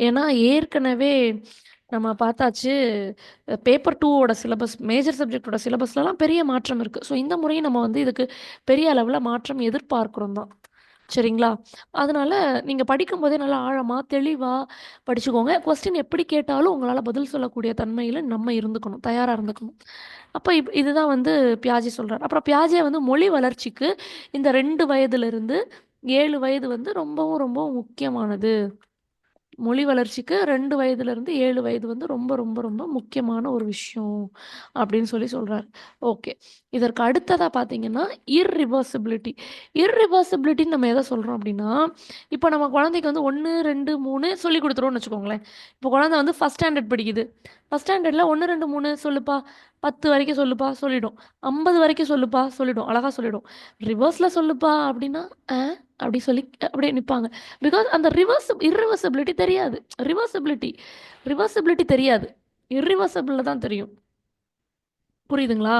ஏன்னா ஏற்கனவே நம்ம பார்த்தாச்சு, பேப்பர் 2ஓட சிலபஸ் மேஜர் சப்ஜெக்டோட சிலபஸ்லலாம் பெரிய மாற்றம் இருக்குது. ஸோ இந்த முறையும் நம்ம வந்து இதுக்கு பெரிய அளவில் மாற்றம் எதிர்பார்க்குறோம் தான். சரிங்களா? அதனால் நீங்கள் படிக்கும்போதே நல்லா ஆழமாக தெளிவாக படிச்சுக்கோங்க. கொஸ்டின் எப்படி கேட்டாலும் உங்களால் பதில் சொல்லக்கூடிய தன்மையில் நம்ம இருந்துக்கணும், தயாராக இருந்துக்கணும். அப்போ இதுதான் வந்து பியாஜே சொல்கிறார். அப்புறம் பியாஜே வந்து மொழி வளர்ச்சிக்கு இந்த 2 வயதுலேருந்து 7 வயது வந்து ரொம்பவும் ரொம்பவும் முக்கியமானது. மொழி வளர்ச்சிக்கு 2 வயதுலேருந்து 7 வயது வந்து ரொம்ப ரொம்ப ரொம்ப முக்கியமான ஒரு விஷயம் அப்படின்னு சொல்கிறார். ஓகே, இதற்கு அடுத்ததாக பார்த்தீங்கன்னா இர்ரிவர்சிபிலிட்டி. இர்ரிவர்சிபிலிட்டின்னு நம்ம எதை சொல்கிறோம் அப்படின்னா, இப்போ நம்ம குழந்தைக்கு வந்து 1 2 3 சொல்லி கொடுத்துருவோம்னு வச்சுக்கோங்களேன். இப்போ குழந்தை வந்து ஃபஸ்ட் ஸ்டாண்டர்ட் படிக்குது, ஃபஸ்ட் ஸ்டாண்டர்டில் 1 2 3 சொல்லுப்பா, 10 வரைக்கும் சொல்லுப்பா சொல்லிடும், 50 வரைக்கும் சொல்லுப்பா சொல்லிடும், அழகாக சொல்லிடும். ரிவர்ஸில் சொல்லுப்பா அப்படின்னா அப்படி சொல்லி அப்படியே நிற்பாங்க. பிகாஸ் அந்த இர்ரிவர்சிபிலிட்டி தெரியாது. ரிவர்சிபிலிட்டி தெரியாது, இர்ரிவர்சிபிளில் தான் தெரியும். புரியுதுங்களா?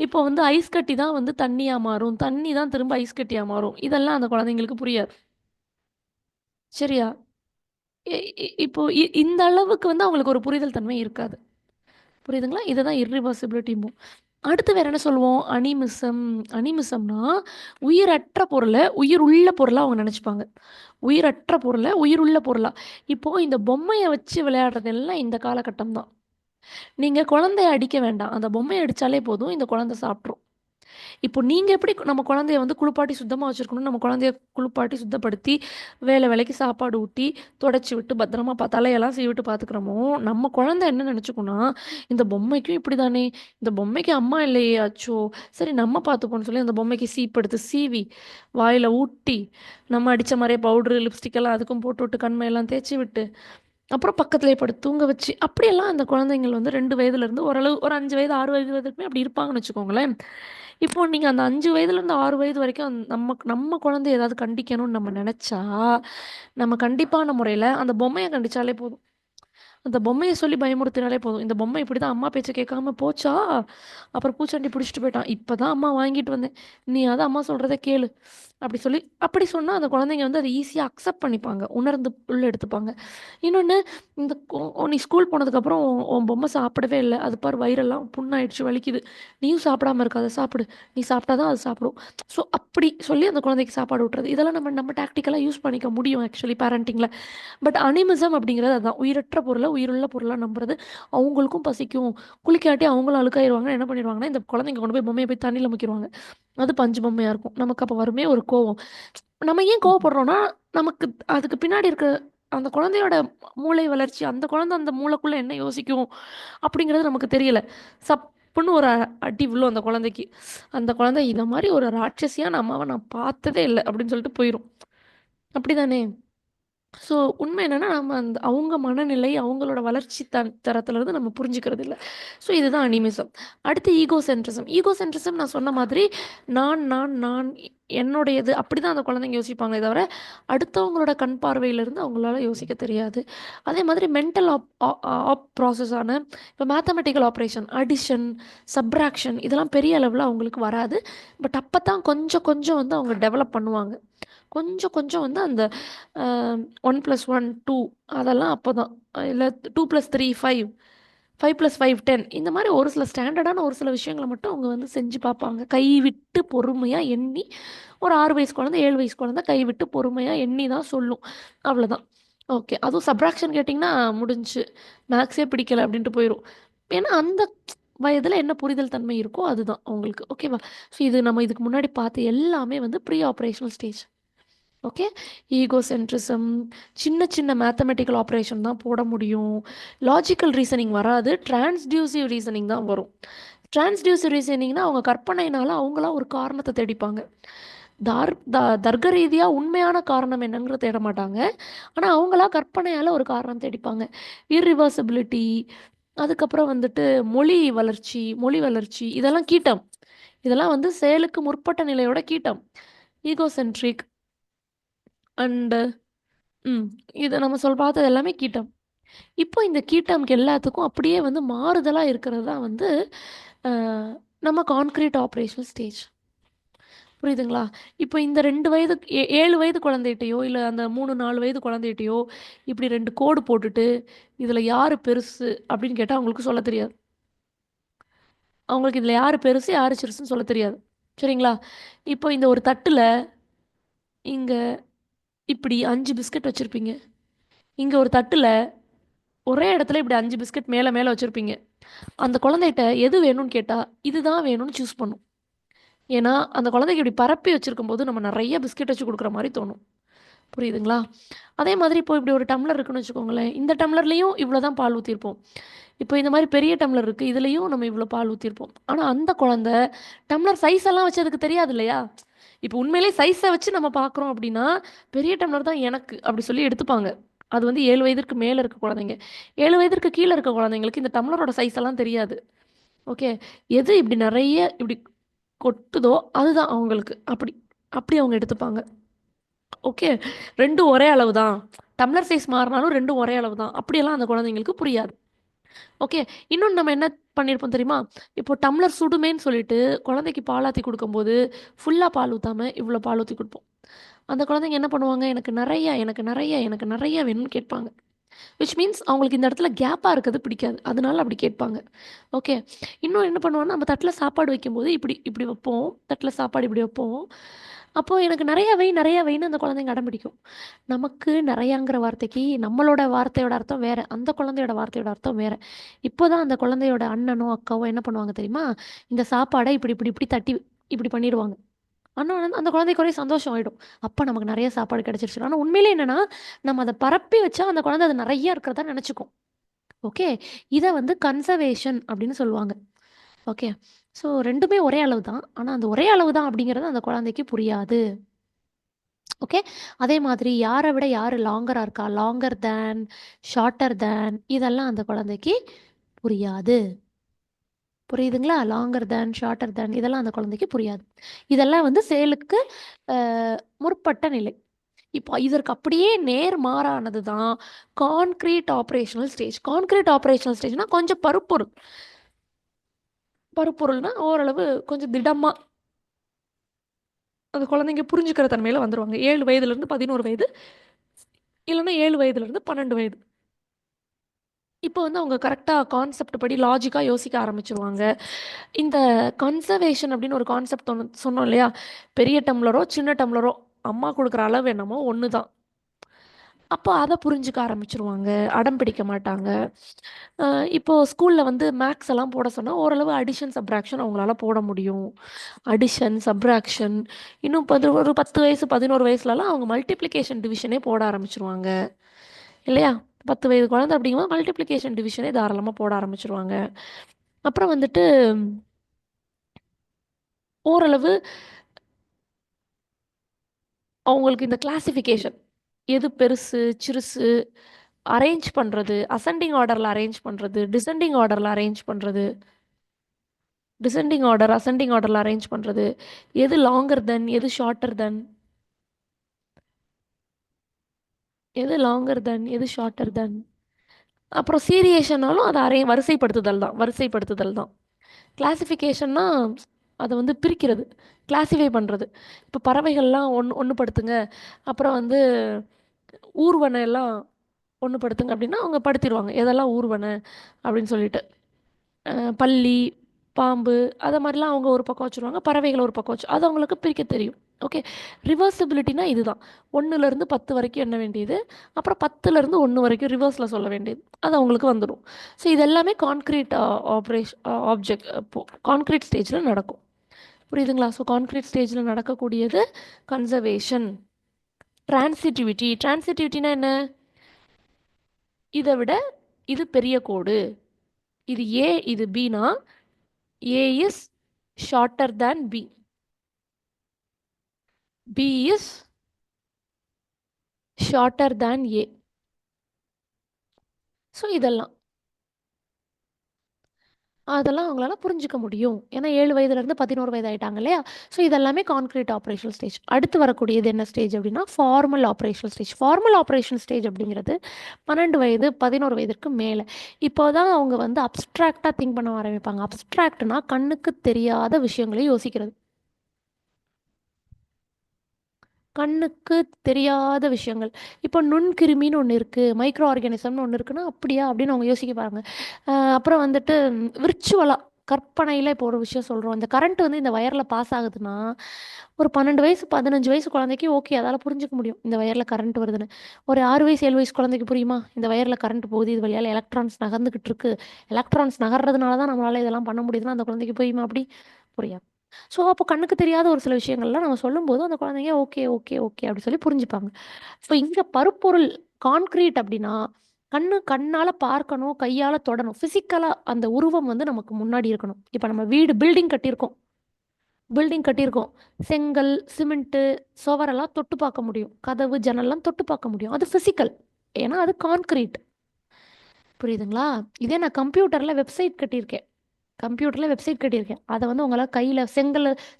இப்போ வந்து ஐஸ் கட்டி தான் வந்து தண்ணியாக மாறும், தண்ணி தான் திரும்ப ஐஸ் கட்டியாக மாறும், இதெல்லாம் அந்த குழந்தைங்களுக்கு புரியாது. சரியா? இப்போ இந்த அளவுக்கு வந்து அவங்களுக்கு ஒரு புரிதல் தன்மை இருக்காது. புரியுதுங்களா? இதை தான் இர்ரிவர்சிபிலிட்டிம்போம். அடுத்து வேறு என்ன சொல்லுவோம்? அனிமிசம்னா உயிரற்ற பொருளை உயிர் உள்ள பொருளாக அவங்க நினச்சிப்பாங்க. உயிரற்ற பொருளை உயிர் உள்ள பொருளாக. இப்போது இந்த பொம்மையை வச்சு விளையாடுறதெல்லாம் இந்த காலகட்டம் தான். நீங்கள் குழந்தைய அடிக்க வேண்டாம், அந்த பொம்மையை அடித்தாலே போதும், இந்த குழந்தை சாப்பிட்ரும். இப்போ நீங்கள் எப்படி நம்ம குழந்தைய வந்து குளிப்பாட்டி சுத்தமாக வச்சுருக்கணும், நம்ம குழந்தைய குளிப்பாட்டி சுத்தப்படுத்தி வேலைக்கு சாப்பாடு ஊட்டி தொடச்சி விட்டு பத்திரமா தலையெல்லாம் சீவிட்டு பார்த்துக்கிறோமோ, நம்ம குழந்தை என்ன நினச்சிக்கோன்னா, இந்த பொம்மைக்கும் இப்படி தானே, இந்த பொம்மைக்கு அம்மா இல்லையே ஆச்சோ, சரி நம்ம பார்த்துப்போன்னு சொல்லி அந்த பொம்மைக்கு சீப்படுத்து சீவி வாயில் ஊட்டி நம்ம அடித்த மாதிரியே பவுட்ரு லிப்ஸ்டிக்கெல்லாம் அதுக்கும் போட்டு விட்டு கண்மையெல்லாம் தேய்ச்சி விட்டு அப்புறம் பக்கத்துலேயே படுத்து தூங்க வச்சு அப்படியெல்லாம் அந்த குழந்தைங்கள் வந்து 2 வயதுலேருந்து ஓரளவு ஒரு 5 வயது 6 வயது வரைக்குமே அப்படி இருப்பாங்கன்னு வச்சுக்கோங்களேன். இப்போ நீங்கள் அந்த 5 வயதுலேருந்து 6 வயது வரைக்கும் நம்ம குழந்தைய ஏதாவது கண்டிக்கணும்னு நம்ம நினச்சா, நம்ம கண்டிப்பான முறையில் அந்த பொம்மையை கண்டித்தாலே போதும், அந்த பொம்மையை சொல்லி பயமுறுத்தினாலே போதும். இந்த பொம்மை இப்படி தான் அம்மா பேச்சை கேட்காம போச்சா, அப்புறம் பூச்சாண்டி பிடிச்சிட்டு போயிட்டான், இப்போ தான் அம்மா வாங்கிட்டு வந்தேன், நீ அதை அம்மா சொல்கிறத கேளு, அப்படி சொல்லி அப்படி சொன்னா அந்த குழந்தைங்க வந்து அதை ஈஸியா அக்செப்ட் பண்ணிப்பாங்க. உணர்ந்து உள்ள எடுத்துப்பாங்க. இன்னொன்னு, இந்த நீ ஸ்கூல் போனதுக்கப்புறம் உன் பொம்மை சாப்பிடவே இல்ல. அது பாரு வயிறெல்லாம் புண்ணாயிடுச்சு, வலிக்குது. நீயும் சாப்பிடாம இருக்காத, சாப்பிடு. நீ சாப்பிட்டா தான் அது சாப்பிடும். ஸோ அப்படி சொல்லி அந்த குழந்தைக்கு சாப்பாடு ஊட்டுறது. இதெல்லாம் நம்ம டாக்டிக்கலா யூஸ் பண்ணிக்க முடியும் ஆக்சுவலி பேரண்டிங்ல. பட் அனிமிசம் அப்படிங்கிறது அதான். உயிரற்ற பொருளை உயிருள்ள பொருளா நம்புறது. அவங்களுக்கும் பசிக்கும். குளிக்காட்டி அவங்களும் அழுக்காயிருவாங்க. என்ன பண்ணிடுவாங்கன்னா, இந்த குழந்தைங்க கொண்டு போய் பொம்மையை போய் தண்ணியில முக்கிருவாங்க. அது பஞ்சு பொம்மையா இருக்கும். நமக்கு அப்போ வருமே ஒரு கோவம். நம்ம ஏன் கோவப்படுறோம்னா, நமக்கு அதுக்கு பின்னாடி இருக்க அந்த குழந்தையோட மூளை வளர்ச்சி, அந்த குழந்தை அந்த மூளைக்குள்ள என்ன யோசிக்கும் அப்படிங்கிறது நமக்கு தெரியல. சப்புன்னு ஒரு அடி விழும் அந்த குழந்தைக்கு. அந்த குழந்தை இத மாரி ஒரு ராட்சசியான அம்மாவை நான் பார்த்ததே இல்ல அப்படின்னு சொல்லிட்டு போயிரும். அப்படிதானே? ஸோ உண்மை என்னன்னா, நம்ம அவங்க மனநிலை, அவங்களோட வளர்ச்சி தரத்திலிருந்து நம்ம புரிஞ்சுக்கிறது இல்ல. ஸோ இதுதான் அனிமிசம். அடுத்து ஈகோசென்ட்ரிசம். ஈகோசென்ட்ரிசம் நான் சொன்ன மாதிரி நான் என்னுடையது அப்படிதான் அந்த குழந்தைங்க யோசிப்பாங்களே தவிர, அடுத்தவங்களோட கண் பார்வையிலிருந்து அவங்களால யோசிக்க தெரியாது. அதே மாதிரி மென்டல் ப்ராசஸான இப்போ மேத்தமெட்டிக்கல் ஆப்ரேஷன், அடிஷன், சப்ராக்ஷன் இதெல்லாம் பெரிய அளவில் அவங்களுக்கு வராது. பட் அப்போ தான் கொஞ்சம் கொஞ்சம் வந்து அவங்க டெவலப் பண்ணுவாங்க. கொஞ்சம் கொஞ்சம் வந்து அந்த 1 + 1 2 அதெல்லாம் அப்போ தான். இல்லை 2 + 3 5 5 + 5 10 இந்த மாதிரி ஒரு சில ஸ்டாண்டர்டான ஒரு சில விஷயங்களை மட்டும் அவங்க வந்து செஞ்சு பார்ப்பாங்க. கைவிட்டு பொறுமையாக எண்ணி, ஒரு 6 வயசு குழந்தை 7 வயசு குழந்தை கைவிட்டு பொறுமையாக எண்ணி தான் சொல்லும். அவ்வளோதான். ஓகே. அதுவும் சப்ராக்ஷன் கேட்டிங்கன்னா முடிஞ்சு, மேக்ஸே பிடிக்கல அப்படின்ட்டு போயிடும். ஏன்னா அந்த வயதில் என்ன புரிதல் தன்மை இருக்கோ அதுதான் அவங்களுக்கு. ஓகேவா? ஸோ இது நம்ம இதுக்கு முன்னாடி பார்த்து எல்லாமே வந்து pre operational stage. Okay. Egocentrism, சின்ன சின்ன மேத்தமெட்டிக்கல் ஆப்ரேஷன் தான் போட முடியும். லாஜிக்கல் ரீசனிங் வராது. டிரான்ஸ்டியூசிவ் ரீசனிங் தான் வரும். டிரான்ஸ்டியூசிவ் ரீசனிங்னா அவங்க கற்பனையினால அவங்களா ஒரு காரணத்தை தேடிப்பாங்க. தர்க்க ரீதியாக உண்மையான காரணம் என்னங்கிறத தேட மாட்டாங்க. ஆனால் அவங்களா கற்பனையால் ஒரு காரணம் தேடிப்பாங்க. இர்ரிவர்சிபிலிட்டி, அதுக்கப்புறம் வந்துட்டு மொழி வளர்ச்சி இதெல்லாம் கீட்டம். இதெல்லாம் வந்து செயலுக்கு முற்பட்ட நிலையோட கீட்டம். ஈகோசென்ட்ரிக் அண்டு இதை நம்ம பார்த்தது எல்லாமே கீட்டம். இப்போ இந்த கீட்டம்க்கு எல்லாத்துக்கும் அப்படியே வந்து மாறுதலாக இருக்கிறது தான் வந்து நம்ம கான்க்ரீட் ஆப்ரேஷனல் ஸ்டேஜ். புரியுதுங்களா? இப்போ இந்த 2 வயது 7 வயது குழந்தைகிட்டையோ இல்லை அந்த 3-4 வயது குழந்தைகிட்டையோ இப்படி 2 கோடு போட்டுட்டு இதில் யார் பெருசு அப்படின்னு கேட்டால் அவங்களுக்கு சொல்ல தெரியாது. அவங்களுக்கு இதில் யார் பெருசு யார் சிறுசுன்னு சொல்ல தெரியாது. சரிங்களா? இப்போ இந்த ஒரு தட்டில் இங்கே இப்படி 5 பிஸ்கட் வச்சுருப்பீங்க. இங்கே ஒரு தட்டில் ஒரே இடத்துல இப்படி 5 பிஸ்கட் மேலே மேலே வச்சுருப்பீங்க. அந்த குழந்தைகிட்ட எது வேணும்னு கேட்டால் இதுதான் வேணும்னு சூஸ் பண்ணும். ஏன்னா அந்த குழந்தைக்கு இப்படி பரப்பி வச்சுருக்கும் போது நம்ம நிறைய பிஸ்கெட் வச்சு கொடுக்குற மாதிரி தோணும். புரியுதுங்களா? அதே மாதிரி இப்போ இப்படி ஒரு டம்ளர் இருக்குன்னு வச்சுக்கோங்களேன். இந்த டம்ளர்லேயும் இவ்வளோ தான் பால் ஊற்றிருப்போம். இப்போ இந்த மாதிரி பெரிய டம்ளர் இருக்குது, இதுலேயும் நம்ம இவ்வளோ பால் ஊற்றிருப்போம். ஆனால் அந்த குழந்தை டம்ளர் சைஸ் எல்லாம் வச்சு அதுக்கு தெரியாது இல்லையா? இப்போ உண்மையிலே சைஸை வச்சு நம்ம பார்க்குறோம் அப்படின்னா பெரிய டம்ளர் தான் எனக்கு அப்படி சொல்லி எடுத்துப்பாங்க. அது வந்து 7 வயதிற்கு மேலே இருக்க குழந்தைங்க. 7 வயதிற்கு கீழே இருக்க குழந்தைங்களுக்கு இந்த டம்ளரோட சைஸ் எல்லாம் தெரியாது. ஓகே. எது இப்படி நிறைய இப்படி கொட்டுதோ அதுதான் அவங்களுக்கு. அப்படி அப்படி அவங்க எடுத்துப்பாங்க. ஓகே. 2ம் ஒரே அளவு தான். டம்ளர் சைஸ் மாறினாலும் 2ம் ஒரே அளவு தான். அப்படியெல்லாம் அந்த குழந்தைங்களுக்கு புரியாது. ஓகே. இன்னொன்று நம்ம என்ன பண்ணியிருப்போம் தெரியுமா? இப்போ டம்ளர் சுடுமேன்னு சொல்லிட்டு குழந்தைக்கு பாலாத்தி கொடுக்கும்போது ஃபுல்லாக பால் ஊற்றாமல் இவ்வளோ பால் ஊற்றி கொடுப்போம். அந்த குழந்தைங்க என்ன பண்ணுவாங்க? எனக்கு நிறைய வேணும்னு கேட்பாங்க. விச் மீன்ஸ் அவங்களுக்கு இந்த இடத்துல கேப்பாக இருக்கிறது பிடிக்காது. அதனால அப்படி கேட்பாங்க. ஓகே. இன்னும் என்ன பண்ணுவோம்னா, நம்ம தட்டில் சாப்பாடு வைக்கும்போது இப்படி இப்படி வைப்போம். தட்டில் சாப்பாடு இப்படி வைப்போம். அப்போது எனக்கு நிறையா வைன்னு அந்த குழந்தைங்க அடம் பிடிக்கும். நமக்கு நிறையாங்கிற வார்த்தைக்கு நம்மளோட வார்த்தையோட அர்த்தம் வேறு, அந்த குழந்தையோட வார்த்தையோட அர்த்தம் வேறு. இப்போ தான் அந்த குழந்தையோட அண்ணனோ அக்காவோ என்ன பண்ணுவாங்க தெரியுமா? இந்த சாப்பாடை இப்படி இப்படி இப்படி தட்டி இப்படி பண்ணிடுவாங்க. ஆனால் அந்த குழந்தைக்கு ஒரே சந்தோஷம் ஆகிடும். அப்போ நமக்கு நிறைய சாப்பாடு கிடச்சிருச்சு. ஆனால் உண்மையிலே என்னென்னா, நம்ம அதை பரப்பி வச்சா அந்த குழந்தை அது நிறையா இருக்கிறதா நினச்சிக்கும். ஓகே. இதை வந்து கன்சர்வேஷன் அப்படின்னு சொல்லுவாங்க. ஓகே. ஸோ 2மே ஒரே அளவு தான். ஆனால் அந்த ஒரே அளவு தான் அப்படிங்கிறது அந்த குழந்தைக்கு புரியாது. ஓகே. அதே மாதிரி யாரை விட யார் லாங்கராக இருக்கா, லாங்கர் தேன், ஷார்ட்டர் தேன் இதெல்லாம் அந்த குழந்தைக்கு புரியாது. புரியுதுங்களா? லாங்கர் தேன், ஷார்ட்டர் தேன் இதெல்லாம் அந்த குழந்தைக்கு புரியாது. இதெல்லாம் வந்து செயலுக்கு முற்பட்ட நிலை. இப்போ இதற்கு அப்படியே நேர்மாறானது தான் concrete operational stage. Concrete operational ஸ்டேஜ்னா கொஞ்சம் பருப்பொருள்னா ஓரளவு கொஞ்சம் திடமாக அந்த குழந்தைங்க புரிஞ்சுக்கிற தன்மையில் வந்துடுவாங்க. 7 வயதுலேருந்து 11 வயது, இல்லைன்னா 7 வயதுலேருந்து 12 வயது. இப்போ வந்து அவங்க கரெக்டாக கான்செப்ட் படி லாஜிக்காக யோசிக்க ஆரம்பிச்சிருவாங்க. இந்த கன்சர்வேஷன் அப்படின்னு ஒரு கான்செப்ட் ஒன்று சொன்னோம் இல்லையா? பெரிய டம்ளரோ சின்ன டம்ளரோ அம்மா கொடுக்குற அளவு என்னமோ ஒன்று தான். அப்போ அதை புரிஞ்சுக்க ஆரம்பிச்சிருவாங்க, அடம் பிடிக்க மாட்டாங்க. இப்போது ஸ்கூலில் வந்து மேக்ஸ் எல்லாம் போட சொன்னால் ஓரளவு அடிஷன் சப்ராக்ஷன் அவங்களால போட முடியும். அடிஷன் சப்ராக்ஷன் இன்னும் ஒரு 10 வயசு 11 வயசுலலாம் அவங்க மல்டிப்ளிகேஷன் டிவிஷனே போட ஆரம்பிச்சிருவாங்க இல்லையா? 10 வயது குழந்தை அப்படிங்கும்போது மல்டிப்ளிகேஷன் டிவிஷனே தாராளமாக போட ஆரம்பிச்சிருவாங்க. அப்புறம் வந்துட்டு ஓரளவு அவங்களுக்கு இந்த கிளாசிஃபிகேஷன் எது பெருசு சிறுசு அரேஞ்ச் பண்ணுறது, அசெண்டிங் ஆர்டரில் அரேஞ்ச் பண்ணுறது, டிசெண்டிங் ஆர்டரில் அரேஞ்ச் பண்ணுறது, டிசெண்டிங் ஆர்டர் அசெண்டிங் ஆர்டரில் அரேஞ்ச் பண்ணுறது, எது லாங்கர் தென் எது ஷார்ட்டர் தென், எது லாங்கர் தென் எது ஷார்ட்டர் தென். அப்புறம் சீரியேஷனாலும் அதை வரிசைப்படுத்துதல் தான். கிளாசிஃபிகேஷன்னா அதை வந்து பிரிக்கிறது, கிளாஸிஃபை பண்ணுறது. இப்போ பறவைகள்லாம் ஒன்றுபடுத்துங்க, அப்புறம் வந்து ஊர்வனை எல்லாம் ஒன்றுபடுத்துங்க அப்படின்னா அவங்க படுத்திடுவாங்க எதெல்லாம் ஊர்வனை அப்படின்னு சொல்லிட்டு. பல்லி, பாம்பு அதை மாதிரிலாம் அவங்க ஒரு பக்கம் வச்சுருவாங்க, பறவைகள் ஒரு பக்கம் வச்சு அது அவங்களுக்கு பிரிக்க தெரியும். ஓகே, ரிவர்சிபிலிட்டினா இதுதான். 1லேருந்து 10 வரைக்கும் எண்ண வேண்டியது, அப்புறம் 10லேருந்து 1 வரைக்கும் ரிவர்ஸில் சொல்ல வேண்டியது, அது அவங்களுக்கு வந்துடும். ஸோ இது எல்லாமே கான்க்ரீட் கான்க்ரீட் ஸ்டேஜில் நடக்கும். புரியுதுங்களா? ஸோ கான்க்ரீட் ஸ்டேஜில் நடக்கக்கூடியது கன்சர்வேஷன். டிரான்சிட்டிவிட்டினா என்ன? இதை விட இது பெரிய கோடு, இது ஏ இது பினா A is shorter than B. B is shorter than A. So அதெல்லாம் அவங்களால புரிஞ்சுக்க முடியும். ஏன்னா 7 வயதுலேருந்து 11 வயது ஆகிட்டாங்க இல்லையா? ஸோ இதெல்லாமே கான்க்ரீட் ஆப்ரேஷனல் ஸ்டேஜ். அடுத்து வரக்கூடியது என்ன ஸ்டேஜ் அப்படின்னா formal operational stage. Formal operational stage அப்படிங்கிறது 12 வயது 11 வயதிற்கு மேலே. இப்போ தான் அவங்க வந்து அப்ஸ்ட்ராக்டாக திங்க் பண்ண ஆரம்பிப்பாங்க. அப்ஸ்ட்ராக்ட்னா கண்ணுக்கு தெரியாத விஷயங்களை யோசிக்கிறது. கண்ணுக்கு தெரியாத விஷயங்கள். இப்போ நுண்கிருமின்னு ஒன்று இருக்குது, மைக்ரோ ஆர்கானிசம்னு ஒன்று இருக்குன்னா அப்படியா அப்படின்னு அவங்க யோசிக்க பாருங்க. அப்புறம் வந்துட்டு விர்ச்சுவலாக கற்பனையில் இப்போ ஒரு விஷயம் சொல்கிறோம். இந்த கரண்ட் வந்து இந்த வயரில் பாஸ் ஆகுதுன்னா ஒரு 12 வயசு 15 வயசு குழந்தைக்கு ஓகே, அதால் புரிஞ்சுக்க முடியும் இந்த வயரில் கரண்ட் வருதுன்னு. ஒரு 6 வயசு 7 வயசு குழந்தைக்கு புரியுமா? இந்த வயரில் கரண்ட் போகுது, இது வழியால் எலக்ட்ரான்ஸ் நகர்ந்துக்கிட்டு இருக்கு, எலக்ட்ரான்ஸ் நகர்றதுனால தான் நம்மளால் இதெல்லாம் பண்ண முடியுதுன்னா அந்த குழந்தைக்கு புரியுமா? அப்படி புரியாது. ஸோ அப்போ கண்ணுக்கு தெரியாத ஒரு சில விஷயங்கள்லாம் நம்ம சொல்லும்போது அந்த குழந்தைங்க ஓகே ஓகே ஓகே அப்படி சொல்லி புரிஞ்சுப்பாங்க. ஸோ இங்கே பருப்பொருள் கான்க்ரீட் அப்படின்னா கண்ணால் பார்க்கணும், கையால் தொடணும், ஃபிசிக்கலாக அந்த உருவம் வந்து நமக்கு முன்னாடி இருக்கணும். இப்போ நம்ம பில்டிங் கட்டியிருக்கோம், செங்கல் சிமெண்ட்டு சுவரெல்லாம் தொட்டு பார்க்க முடியும், கதவு ஜன்னல்லாம் தொட்டு பார்க்க முடியும், அது ஃபிசிக்கல், ஏன்னா அது கான்க்ரீட். புரியுதுங்களா? இதே நான் கம்ப்யூட்டரில் வெப்சைட் கட்டியிருக்கேன், அதை வந்து உங்களால் கையில்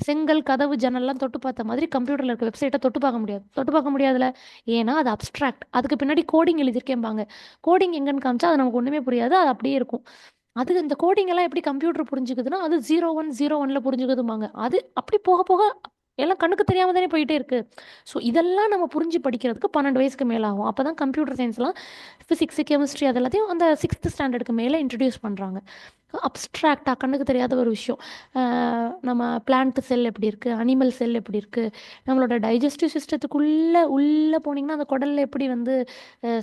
செங்கல் கதவு ஜன்னல்லாம் தொட்டு பார்த்த மாதிரி கம்ப்யூட்டரில் இருக்க வெப்சைட்டை தொட்டு பார்க்க முடியாதுல்ல. ஏன்னா அது அப்ஸ்ட்ராக்ட். அதுக்கு பின்னாடி கோடிங் எழுதியிருக்கேன்பாங்க. கோடிங் எங்கன்னு காமிச்சா அது நமக்கு ஒன்றுமே புரியாது, அது அப்படியே இருக்கும். அது இந்த கோடிங் எல்லாம் எப்படி கம்ப்யூட்டர் புரிஞ்சுக்குதுன்னா அது 0101 புரிஞ்சுக்குதுமாங்க. அது அப்படி போக போக எல்லாம் கண்ணுக்கு தெரியாமல் தானே போயிட்டே இருக்குது. ஸோ இதெல்லாம் நம்ம புரிஞ்சு படிக்கிறதுக்கு 12 வயசுக்கு மேலே ஆகும். அப்போ தான் கம்ப்யூட்டர் சயின்ஸ்லாம் ஃபிசிக்ஸு கெமிஸ்ட்ரி அது எல்லாத்தையும் அந்த 6th ஸ்டாண்டர்டுக்கு மேலே இன்ட்ரடியூஸ் பண்ணுறாங்க. அப்ஸ்ட்ராக்டாக கண்ணுக்கு தெரியாத ஒரு விஷயம். நம்ம பிளான்ட் செல் எப்படி இருக்குது, அனிமல் செல் எப்படி இருக்குது, நம்மளோட டைஜஸ்டிவ் சிஸ்டத்துக்குள்ளே உள்ளே போனீங்கன்னா அந்த குடலில் எப்படி வந்து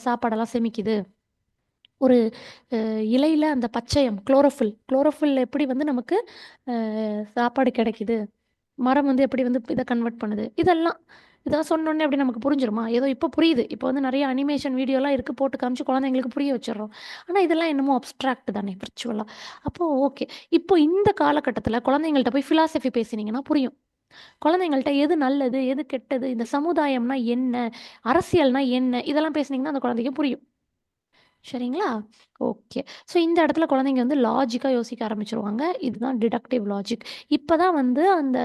சாப்பாடெல்லாம் செமிக்குது, ஒரு இலையில் அந்த பச்சையம் குளோரோஃபில் எப்படி வந்து நமக்கு சாப்பாடு கிடைக்குது, மரம் வந்து எப்படி வந்து இதை கன்வெர்ட் பண்ணுது, இதெல்லாம் சொன்னோன்னே அப்படி நமக்கு புரிஞ்சிருமா? ஏதோ இப்போ புரியுது. இப்போ வந்து நிறைய அனிமேஷன் வீடியோலாம் இருக்குது, போட்டு காமிச்சு குழந்தைங்களுக்கு புரிய வச்சிடறோம். ஆனால் இதெல்லாம் என்னமோ அப்ஸ்ட்ராக்ட் தானே, விர்ச்சுவலாக. அப்போது ஓகே, இப்போ இந்த காலகட்டத்தில் குழந்தைங்கள்ட்ட போய் ஃபிலாசபி பேசினீங்கன்னா புரியும். குழந்தைங்கள்ட்ட எது நல்லது எது கெட்டது, இந்த சமுதாயம்னா என்ன, அரசியல்னா என்ன, இதெல்லாம் பேசுனீங்கன்னா அந்த குழந்தைக்கு புரியும். சரிங்களா? ஓகே. ஸோ இந்த இடத்துல குழந்தைங்க வந்து லாஜிக்காக யோசிக்க ஆரம்பிச்சிருவாங்க. இதுதான் டிடக்டிவ் லாஜிக். இப்போ தான் வந்து அந்த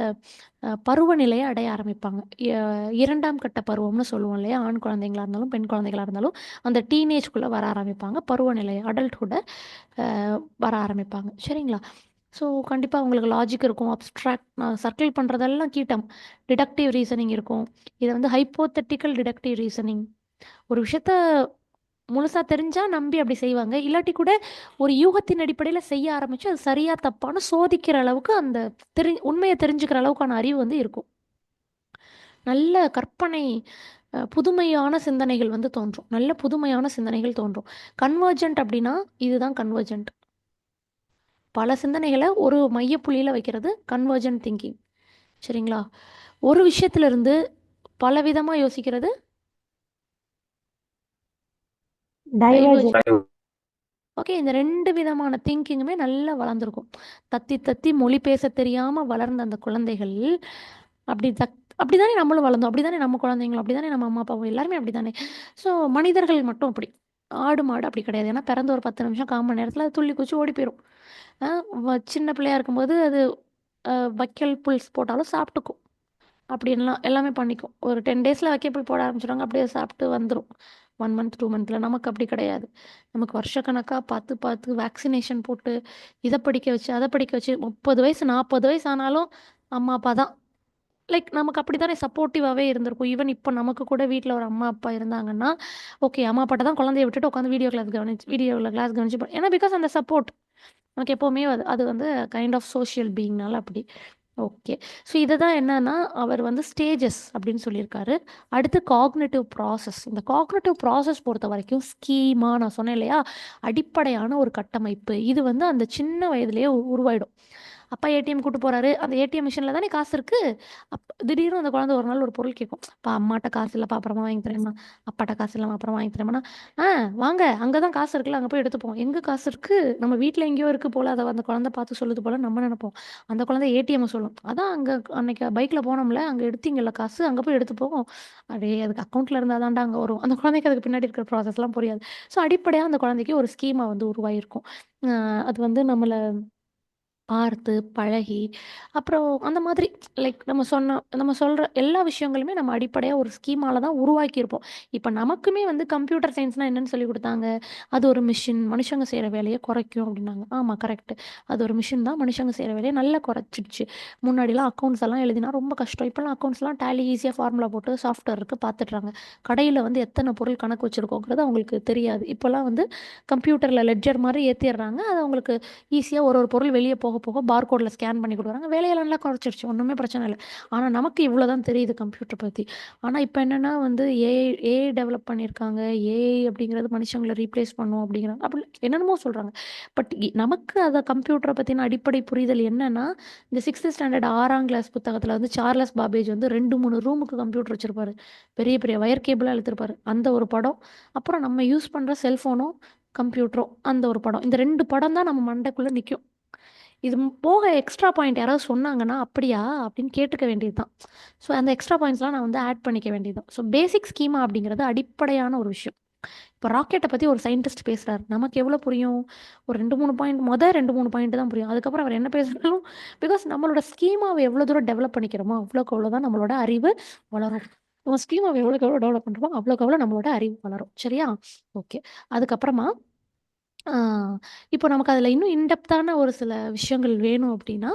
பருவநிலையை அடைய ஆரம்பிப்பாங்க. 2ஆம் கட்ட பருவம்னு சொல்லுவோம் இல்லையா? ஆண் குழந்தைங்களா இருந்தாலும் பெண் குழந்தைகளா இருந்தாலும் அந்த டீனேஜ்குள்ளே வர ஆரம்பிப்பாங்க. பருவநிலை அடல்ட்ஹுட்டை வர ஆரம்பிப்பாங்க. சரிங்களா? ஸோ கண்டிப்பாக உங்களுக்கு லாஜிக் இருக்கும், அப்ஸ்ட்ராக்ட் சர்க்கிள் பண்ணுறதெல்லாம் கீட்டம், டிடக்டிவ் ரீசனிங் இருக்கும். இதை வந்து ஹைப்போதெட்டிக்கல் டிடக்டிவ் ரீசனிங். ஒரு விஷயத்த முழுசாக தெரிஞ்சால் நம்பி அப்படி செய்வாங்க, இல்லாட்டி கூட ஒரு யூகத்தின் அடிப்படையில் செய்ய ஆரம்பித்து அது சரியாக தப்பான்னு சோதிக்கிற அளவுக்கு அந்த உண்மையை தெரிஞ்சுக்கிற அளவுக்கான அறிவு வந்து இருக்கும். நல்ல கற்பனை புதுமையான சிந்தனைகள் வந்து தோன்றும், நல்ல புதுமையான சிந்தனைகள் தோன்றும். கன்வர்ஜென்ட் அப்படின்னா இதுதான் கன்வர்ஜென்ட். பல சிந்தனைகளை ஒரு மையப்புள்ளியில் வைக்கிறது கன்வர்ஜென்ட் திங்கிங். சரிங்களா? ஒரு விஷயத்திலிருந்து பல விதமாக யோசிக்கிறது டைவர்ஜென்ட். ஓகே, இந்த 2 விதமான திங்கிங்குமே நல்லா வளர்ந்துருக்கும். தத்தி தத்தி மொழி பேச தெரியாமல் வளர்ந்த அந்த குழந்தைகள் அப்படி தானே நம்மளும் வளர்ந்தோம், அப்படி தானே நம்ம குழந்தைங்களும், அப்படி தானே நம்ம அம்மா அப்பாவும், எல்லாருமே அப்படி தானே. ஸோ மனிதர்கள் மட்டும் அப்படி, ஆடு மாடு அப்படி கிடையாது. ஏன்னா பிறந்த ஒரு 10 நிமிஷம் 1/4 மணி நேரத்தில் அது துள்ளி குச்சி ஓடி போயிடும். சின்ன பிள்ளையா இருக்கும்போது அது வைக்கல் புல்ஸ் போட்டாலும் சாப்பிட்டுக்கும், அப்படின்லாம் எல்லாமே பண்ணிக்கும். ஒரு 10 டேஸில் வைக்கப்புல் போட ஆரம்பிச்சிடுவாங்க, அப்படியே சாப்பிட்டு வந்துடும். 1 மந்த் 2 மந்த்தில். நமக்கு அப்படி கிடையாது. நமக்கு வருஷக்கணக்காக பார்த்து பார்த்து வேக்சினேஷன் போட்டு இதை படிக்க வச்சு அதை படிக்க வச்சு 30 வயசு 40 வயசு ஆனாலும் அம்மா அப்பா தான் லைக் நமக்கு அப்படி தானே சப்போர்ட்டிவாகவே இருந்திருக்கும். ஈவன் இப்போ நமக்கு கூட வீட்டில் ஒரு அம்மா அப்பா இருந்தாங்கன்னா ஓகே, அம்மா அப்பாட்ட தான் குழந்தைய விட்டுட்டு உட்காந்து வீடியோ கிளாஸ் கவனிச்சு ஏன்னா பிகாஸ் அந்த சப்போர்ட் நமக்கு எப்போவுமே அது வந்து கைண்ட் ஆஃப் சோஷியல் பீயிங்னால அப்படி. ஓகே, ஸோ இதை தான் என்னன்னா அவர் வந்து ஸ்டேஜஸ் அப்படின்னு சொல்லியிருக்காரு. அடுத்து காக்னிட்டிவ் ப்ராசஸ். இந்த காக்னிட்டிவ் ப்ராசஸ் பொறுத்த வரைக்கும் ஸ்கீமா நான் சொன்னேன் இல்லையா, அடிப்படையான ஒரு கட்டமைப்பு. இது வந்து அந்த சின்ன வயதுலேயே உருவாயிடும். அப்பா ஏடிஎம் கூட்டு போறாரு, அந்த ஏடிஎம் மிஷினில் தானே காசு இருக்கு. திடீர்னு அந்த குழந்தை ஒரு நாள் ஒரு பொருள் கேட்கும், அப்பா அம்மாட்ட காசு இல்லைப்பா அப்புறமா வாங்கி தரேம்மா, அப்பாட்ட காசு இல்லாமல் அப்புறமா வாங்கி தரேம்மா. வாங்க அங்கே தான் காசு இருக்குல்ல, அங்கே போய் எடுத்துப்போம். எங்கே காசு இருக்கு, நம்ம வீட்டில் எங்கேயோ இருக்குது போல், அதை அந்த குழந்தை பார்த்து சொல்லுது போல் நம்ம நினைப்போம். அந்த குழந்தை ஏடிஎம் சொல்லும், அதான் அங்கே அன்னைக்கு பைக்கில் போனோம்ல, அங்கே எடுத்தீங்கல்ல காசு, அங்கே போய் எடுத்துப்போம். அப்படியே அதுக்கு அக்கௌண்ட்டில் இருந்தால் தான்டா அங்கே வரும். அந்த குழந்தைக்கு அதுக்கு பின்னாடி இருக்கிற ப்ராசஸ்லாம் புரியாது. ஸோ அடிப்படையாக அந்த குழந்தைக்கு ஒரு ஸ்கீமா வந்து உருவாகிருக்கும். அது வந்து நம்மளை பார்த்து பழகி அப்புறம் அந்த மாதிரி லைக் நம்ம சொல்கிற எல்லா விஷயங்களுமே நம்ம அடிப்படையாக ஒரு ஸ்கீமால தான் உருவாக்கியிருப்போம். இப்போ நமக்குமே வந்து கம்ப்யூட்டர் சயின்ஸ்னால் என்னென்னு சொல்லி கொடுத்தாங்க, அது ஒரு மிஷின், மனுஷங்க செய்கிற வேலையை குறைக்கும் அப்படின்னாங்க. ஆமாம், கரெக்டு. அது ஒரு மிஷின் தான், மனுஷங்க செய்கிற வேலையை நல்லா குறைச்சிடுச்சு. முன்னாடிலாம் அக்கௌண்ட்ஸ் எல்லாம் எழுதினா ரொம்ப கஷ்டம். இப்போலாம் அக்கௌண்ட்ஸ்லாம் டேலி ஈஸியாக ஃபார்முலா போட்டு சாஃப்ட்வேர் இருக்குது பார்த்துட்றாங்க. கடையில் வந்து எத்தனை பொருள் கணக்கு வச்சுருக்கோங்கிறது அவங்களுக்கு தெரியாது. இப்போலாம் வந்து கம்ப்யூட்டரில் லெட்ஜர் மாதிரி ஏற்றிடுறாங்க. அது அவங்களுக்கு ஈஸியாக ஒரு பொருள் வெளியே போக போக பார்கோடில் ஸ்கேன் பண்ணி கொடுக்குறாங்க. வேலையெல்லாம் நல்லா குறைச்சிருச்சு, ஒன்றுமே பிரச்சனை இல்லை. ஆனால் நமக்கு இவ்வளோ தான் தெரியுது கம்ப்யூட்டர் பற்றி. ஆனால் இப்போ என்னென்னா வந்து ஏஐ டெவலப் பண்ணியிருக்காங்க. ஏஐ அப்படிங்கிறது மனுஷங்களை ரீப்ளேஸ் பண்ணும் அப்படிங்கிறாங்க, அப்படி என்னென்னமோ சொல்கிறாங்க. பட் நமக்கு அதை கம்ப்யூட்டரை பற்றின அடிப்படை புரிதல் என்னென்னா, இந்த 6th ஸ்டாண்டர்ட் 6ஆம் கிளாஸ் புத்தகத்தில் வந்து சார்லஸ் பாபேஜ் வந்து 2-3 ரூமுக்கு கம்ப்யூட்டர் வச்சுருப்பாரு. பெரிய பெரிய வயர் கேபிளாக இழுத்துருப்பாரு. அந்த ஒரு படம், அப்புறம் நம்ம யூஸ் பண்ணுற செல்ஃபோனும் கம்ப்யூட்டரும், அந்த ஒரு படம். இந்த 2 படம் தான் நம்ம மண்டைக்குள்ளே நிற்கும். இது போக எக்ஸ்ட்ரா பாயிண்ட் யாராவது சொன்னாங்கன்னா அப்படியா அப்படின்னு கேட்டுக்க வேண்டியது தான். ஸோ அந்த எக்ஸ்ட்ரா பாயிண்ட்ஸ்லாம் நான் வந்து ஆட் பண்ணிக்க வேண்டியது தான். ஸோ பேசிக் ஸ்கீமா அப்படிங்கிறது அடிப்படையான ஒரு விஷயம். இப்போ ராக்கெட்டை பற்றி ஒரு சயின்டிஸ்ட் பேசுகிறார், நமக்கு எவ்வளோ புரியும்? ஒரு 2-3 பாயிண்ட், 2-3 பாயிண்ட் தான் புரியும். அதுக்கப்புறம் அவர் என்ன பேசுனாலும் பிகாஸ் நம்மளோட ஸ்கீமாவை எவ்வளோ தூரம் டெவலப் பண்ணிக்கிறோமோ அவ்வளோக்கு அவ்வளோ தான் நம்மளோட அறிவு வளரும். நம்ம ஸ்கீமாவை எவ்வளோக்கு எவ்வளோ டெவலப் பண்ணுறோமோ அவ்வளோக்கு எவ்வளோ நம்மளோட அறிவு வளரும். சரியா? ஓகே. அதுக்கப்புறமா இப்போ நமக்கு அதில் இன்னும் இன்டெப்த்தான ஒரு சில விஷயங்கள் வேணும் அப்படின்னா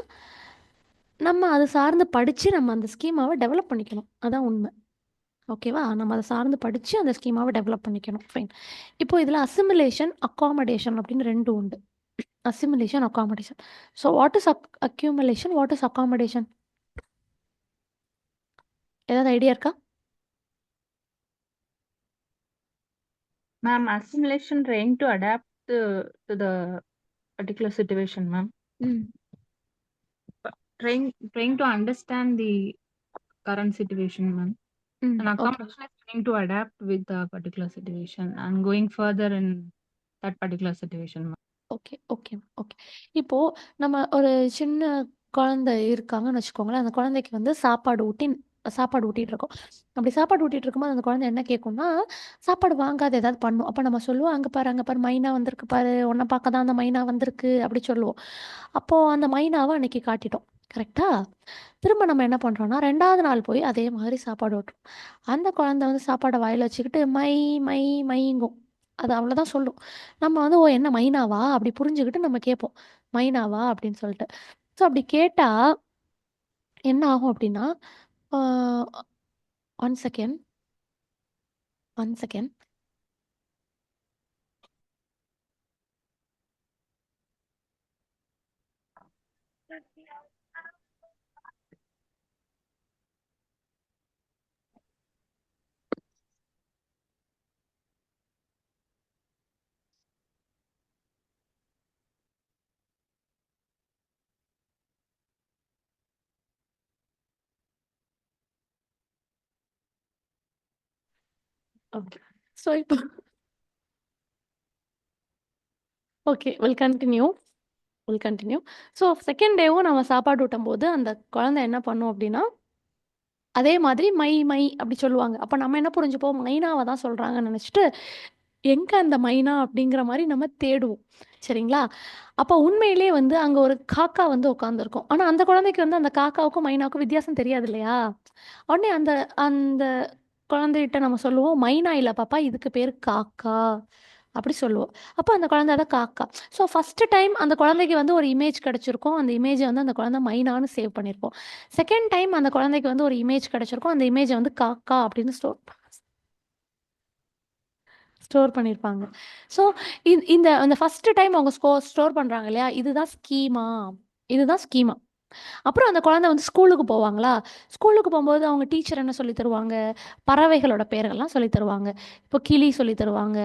நம்ம அதை சார்ந்து படித்து நம்ம அந்த ஸ்கீமாவை டெவலப் பண்ணிக்கணும். அதான் உண்மை. ஓகேவா? நம்ம அதை சார்ந்து படித்து அந்த ஸ்கீமாவை டெவலப் பண்ணிக்கணும். ஃபைன். இப்போ இதில் அசிமிலேஷன், அக்காமடேஷன் அப்படின்னு 2 உண்டு. Assimilation, accommodation. So what is accumulation, what is accommodation? ஏதாவது ஐடியா இருக்கா? Ma'am, assimilation trying to adapt to the particular situation, ma'am. Trying to understand the current situation, ma'am. And okay. accommodation is trying to adapt with the particular situation and going further in that particular situation, ma'am. Okay okay okay. இப்போது நம்ம ஒரு சின்ன குழந்தை இருக்காங்கன்னு வச்சுக்கோங்களேன். அந்த குழந்தைக்கு வந்து சாப்பாடு ஊட்டிகிட்டு இருக்கோம். அப்படி சாப்பாடு ஊட்டிகிட்டு இருக்கும்போது அந்த குழந்தை என்ன கேட்கும்னா, சாப்பாடு வாங்காத ஏதாவது பண்ணும். அப்போ நம்ம சொல்லுவோம், அங்கே பாரு மைனா வந்திருக்கு பாரு, உன்னை பார்க்க தான் அந்த மைனா வந்திருக்கு அப்படி சொல்லுவோம். அப்போது அந்த மைனாவை அன்னைக்கு காட்டிட்டோம். கரெக்டா? திரும்ப நம்ம என்ன பண்ணுறோன்னா 2வது நாள் போய் அதே மாதிரி சாப்பாடு ஊட்டுறோம். அந்த குழந்தை வந்து சாப்பாடை வாயில் வச்சுக்கிட்டு மை மை மைங்கும். அது அவ்வளோதான் சொல்லும். நம்ம வந்து ஓ என்ன மைனாவா அப்படி புரிஞ்சுக்கிட்டு நம்ம கேட்போம். மைனாவா அப்படின்னு சொல்லிட்டு. ஸோ அப்படி கேட்டா என்ன ஆகும் அப்படின்னா, ah 1 second, 1 second. Okay. So இப்போ okay. Will continue. So second டேவும் நம்ம சாப்பாடு ஊட்டும்போது, அந்த குழந்தை என்ன பண்ணும் அப்படின்னா, அதே மாதிரி மை மை அப்படி சொல்லுவாங்க. அப்ப நம்ம என்ன புரிஞ்சுப்போம், மைனாவ தான் சொல்றாங்கன்னு நெனச்சுட்டு, எங்க அந்த மைனா அப்படிங்கிற மாரி நம்ம தேடுவோம். சரிங்களா? அப்ப உண்மையிலேயே வந்து அங்க ஒரு காக்கா வந்து உட்காந்துருக்கும். ஆனா அந்த குழந்தைக்கு வந்து அந்த காக்காவுக்கும், மைனாவுக்கும் வித்தியாசம் தெரியாது இல்லையா? உடனே அந்த அந்த குழந்தைகிட்ட நம்ம சொல்லுவோம், "மைனா இல்ல பாப்பா, இதுக்கு பேரு காக்கா." அப்படி சொல்லுவோம். அப்ப அந்த குழந்தை அத காக்கா. ஸோ ஃபர்ஸ்ட்டு டைம் அந்த குழந்தைக்கு வந்து ஒரு இமேஜ் கிடைச்சிருக்கும். அந்த இமேஜ வந்து அந்த குழந்தை மைனான்னு சேவ் பண்ணியிருப்போம். செகண்ட் டைம் அந்த குழந்தைக்கு வந்து ஒரு இமேஜ் கிடைச்சிருக்கும். அந்த இமேஜ வந்து காக்கா அப்படின்னு ஸ்டோர் பண்ணியிருப்பாங்க. ஸோ இந்த அந்த ஃபர்ஸ்ட்டு டைம் அவங்க ஸ்டோர் பண்றாங்க இல்லையா? இதுதான் ஸ்கீமா. அப்புறம் அந்த குழந்தை வந்து ஸ்கூலுக்கு போவாங்களா? ஸ்கூலுக்கு போம்போது அவங்க டீச்சர் என்ன சொல்லி தருவாங்க? பறவைகளோட பெயர்கள்லாம் சொல்லி தருவாங்க. இப்போ கிளி சொல்லி தருவாங்க.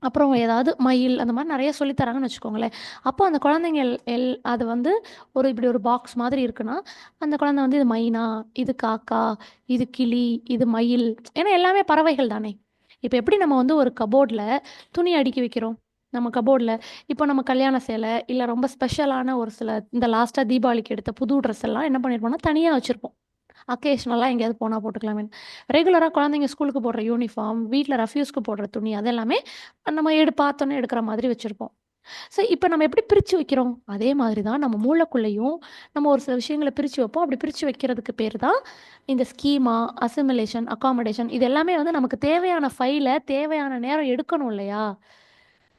அப்புறம் ஏதாவது மயில் அந்த மாரி நெறைய சொல்லி தராங்கன்னு வச்சுக்கோங்களேன். அப்போ அந்த குழந்தைங்க அது வந்து இப்படி ஒரு பாக்ஸ் மாதிரி இருக்குன்னா, அந்த குழந்தை வந்து இது மைனா, இது காக்கா, இது கிளி, இது மயில். ஏன்னா எல்லாமே பறவைகள் தானே! இப்ப எப்படி நம்ம வந்து ஒரு கபோர்ட்ல துணி அடுக்கி வைக்கிறோம். நம்ம கபோர்ட்ல இப்போ நம்ம கல்யாண சேலை, இல்ல ரொம்ப ஸ்பெஷலான ஒரு சில இந்த லாஸ்ட்டா தீபாவளிக்கு எடுத்த புது ட்ரெஸ் எல்லாம் என்ன பண்ணியிருப்போம்னா, தனியா வச்சிருப்போம். அக்கேஷனலா எங்கேயாவது போனா போட்டுக்கலாமேன்னு. ரெகுலரா குழந்தைங்க ஸ்கூலுக்கு போடுற யூனிஃபார்ம், வீட்ல ரஃப்யூஸ்க்கு போடுற துணி அது எல்லாமே நம்ம பார்த்தோனே எடுக்கிற மாதிரி வச்சிருப்போம். ஸோ இப்ப நம்ம எப்படி பிரிச்சு வைக்கிறோம்? அதே மாதிரி தான் நம்ம மூளைக்குள்ளேயும் நம்ம ஒரு சில விஷயங்கள பிரிச்சு வைப்போம். அப்படி பிரிச்சு வைக்கிறதுக்கு பேரு தான் இந்த ஸ்கீமா, அசிமிலேஷன், அக்காமடேஷன் இது எல்லாமே வந்து நமக்கு தேவையான ஃபைல தேவையான நேரம் எடுக்கணும் இல்லையா?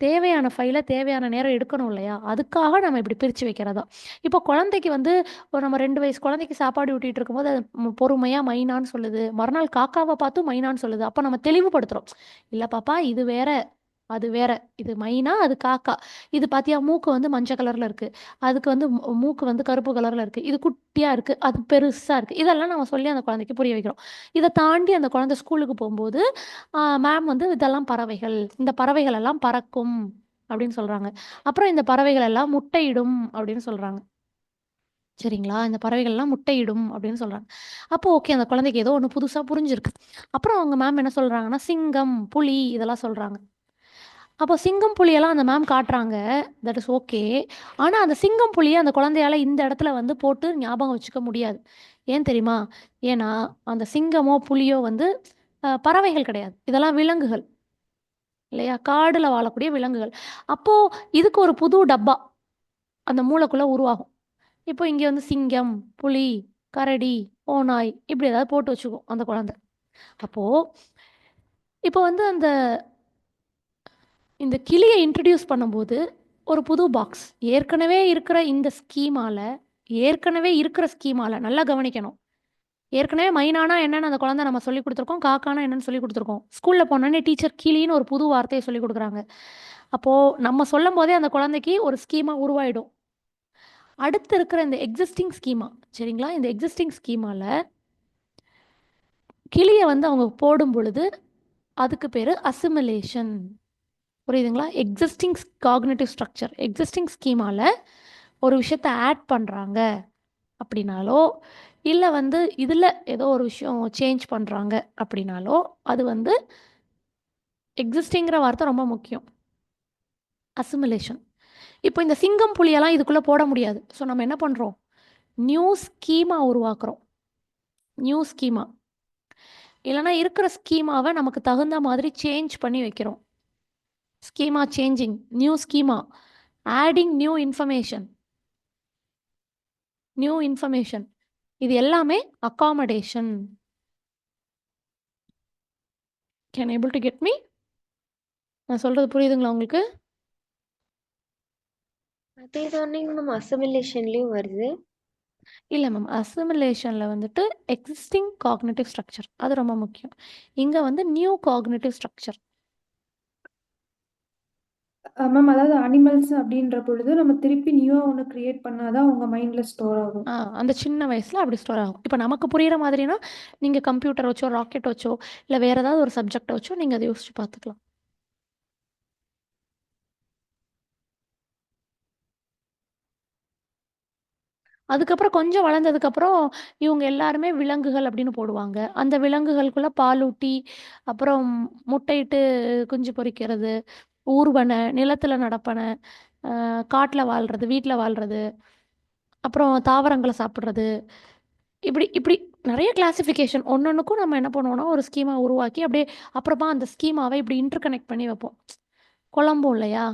தேவையான ஃபைல தேவையான நேரம் எடுக்கணும் இல்லையா? அதுக்காக நம்ம இப்படி பிரிச்சு வைக்கிறதா. இப்போ குழந்தைக்கு வந்து ஒரு நம்ம 2 வயசு குழந்தைக்கு சாப்பாடு ஊட்டிட்டு இருக்கும்போது, அது பொறுமையா மைனான்னு சொல்லுது. மறுநாள் காக்காவ பார்த்தும் மைனான்னு சொல்லுது. அப்ப நம்ம தெளிவுபடுத்துறோம். "இல்ல பாப்பா, இது வேற, அது வேற. இது மைனா, அது காக்கா. இது பார்த்தியா மூக்கு வந்து மஞ்ச கலர்ல இருக்கு. அதுக்கு வந்து மூக்கு வந்து கருப்பு கலர்ல இருக்கு. இது குட்டியா இருக்கு. அது பெருசா இருக்கு." இதெல்லாம் நம்ம சொல்லி அந்த குழந்தைக்கு புரிய வைக்கிறோம். இத தாண்டி அந்த குழந்தை ஸ்கூலுக்கு போம்போது, மேம் வந்து "இதெல்லாம் பறவைகள். இந்த பறவைகள் எல்லாம் பறக்கும்." அப்படின்னு சொல்றாங்க. அப்புறம் "இந்த பறவைகள் எல்லாம் முட்டையிடும்." அப்படின்னு சொல்றாங்க. சரிங்களா? "இந்த பறவைகள்லாம் முட்டையிடும்." அப்படின்னு சொல்றாங்க. அப்போ ஓகே அந்த குழந்தைக்கு ஏதோ ஒண்ணு புதுசா புரிஞ்சிருக்கு. அப்புறம் அவங்க மேம் என்ன சொல்றாங்கன்னா, சிங்கம், புலி இதெல்லாம் சொல்றாங்க. அப்போ சிங்கம், புலியெல்லாம் அந்த மேம் காட்டுறாங்க. That is okay. ஆனா அந்த சிங்கம், புலிய அந்த குழந்தையால இந்த இடத்துல வந்து போட்டு ஞாபகம் வச்சுக்க முடியாது. ஏன் தெரியுமா? ஏன்னா, அந்த சிங்கமோ, புலியோ வந்து பறவைகள் கிடையாது. இதெல்லாம் விலங்குகள். இல்லையா? காடுல வாழக்கூடிய விலங்குகள். அப்போ இதுக்கு ஒரு புது டப்பா அந்த மூளைக்குள்ள உருவாகும். இப்போ இங்க வந்து சிங்கம், புலி, கரடி, ஓநாய் இப்படி ஏதாவது போட்டு வச்சுக்கும் அந்த குழந்தை. அப்போ இப்போ வந்து இந்த கிளிய இன்ட்ரோடியூஸ் பண்ணும்போது ஒரு புது பாக்ஸ். ஏற்கனவே இருக்கிற ஸ்கீமால நல்லா கவனிக்கணும். ஏற்கனவே மைனானா என்னன்னு அந்த குழந்தை நம்ம சொல்லிக் குடுத்துருக்கோம். காக்கானா என்னன்னு சொல்லிக் குடுத்துருக்கோம். ஸ்கூல்ல போனோனே டீச்சர் கிளின்னு ஒரு புது வார்த்தைய சொல்லிக் குடுக்குறாங்க. அப்போ நம்ம சொல்லும்போதே அந்த குழந்தைக்கு ஒரு ஸ்கீமா உருவாயிடும். அடுத்து இருக்கிற இந்த எக்ஸிஸ்டிங் ஸ்கீமா சரிங்களா? இந்த எக்ஸிஸ்டிங் ஸ்கீமால கிளிய வந்து அவங்க போடும் பொழுது, அதுக்கு பேரு அசிமிலேஷன். புரியுதுங்களா? எக்ஸிஸ்டிங் ஸ்கீமால ஒரு விஷயத்த ஆட் பண்றாங்க அப்படின்னாலோ, இல்ல வந்து இதுல ஏதோ ஒரு விஷயம் சேஞ்ச் பண்றாங்க அப்படின்னாலோ, அது வந்து எக்ஸிஸ்டிங்கிற வார்த்தை ரொம்ப முக்கியம். அசிமிலேஷன். இப்போ இந்த சிங்கம், புலியெல்லாம் இதுக்குள்ள போட முடியாது. ஸோ நம்ம என்ன பண்றோம்? நியூ ஸ்கீமா உருவாக்குறோம். New schema. இல்லன்னா இருக்கிற ஸ்கீமாவ நமக்கு தகுந்த மாதிரி சேஞ்ச் பண்ணி வைக்கிறோம். Schema changing, new schema, adding new information. இது எல்லாமே accommodation. Can able to get me? நான் சொல்றது புரியுதுங்களா உங்களுக்கு? அதே சொன்னீங்க மேம், அசிமிலேஷன்லயும் வருது. இல்ல மேம். அசிமிலேஷன்ல வந்துட்டு எக்ஸிஸ்டிங் காக்னிட்டிவ் ஸ்ட்ரக்சர் அது ரொம்ப முக்கியம். இங்க வந்து நியூ காக்னிட்டிவ் ஸ்ட்ரக்சர். மேம் அதாவது அனிமல்ஸ் அப்படின்ற பொழுது நம்ம திருப்பி நியூவா ஒன்று கிரியேட் பண்ணாதான் உங்க மைண்ட்ல ஸ்டோர் ஆகும். அந்த சின்ன வயசுல அப்படி ஸ்டோர் ஆகும். இப்போ நமக்கு புரியிற மாதிரினா நீங்க கம்ப்யூட்டர் வச்சோ, ராக்கெட் வச்சோ, இல்ல வேற ஏதாவது ஒரு சப்ஜெக்ட் வச்சோ நீங்க அதை யோசிச்சு பார்த்துக்கலாம். அதுக்கப்புறம் கொஞ்சம் வளர்ந்ததுக்கப்புறம் இவங்க எல்லாருமே விலங்குகள் அப்படின்னு போடுவாங்க. அந்த விலங்குகளுக்குள்ள பாலூட்டி, அப்புறம் முட்டையிட்டு குஞ்சு பொரிக்கிறது, ஊர்வன, நிலத்துல நடப்பன, காட்டுல வாழ்றது, வீட்ல வாழ்றது, அப்புறம் தாவரங்கள சாப்பிடுறது. இப்படி இப்படி நெறைய கிளாசிஃபிகேஷன் ஒன்னொன்னுக்கும் நம்ம என்ன பண்ணுவோம்னா, ஒரு ஸ்கீமா உருவாக்கி அப்படியே அப்புறமா அந்த ஸ்கீமாவை இப்படி இன்டர்கனெக்ட் பண்ணி வைப்போம். குழம்பும் இல்லையா?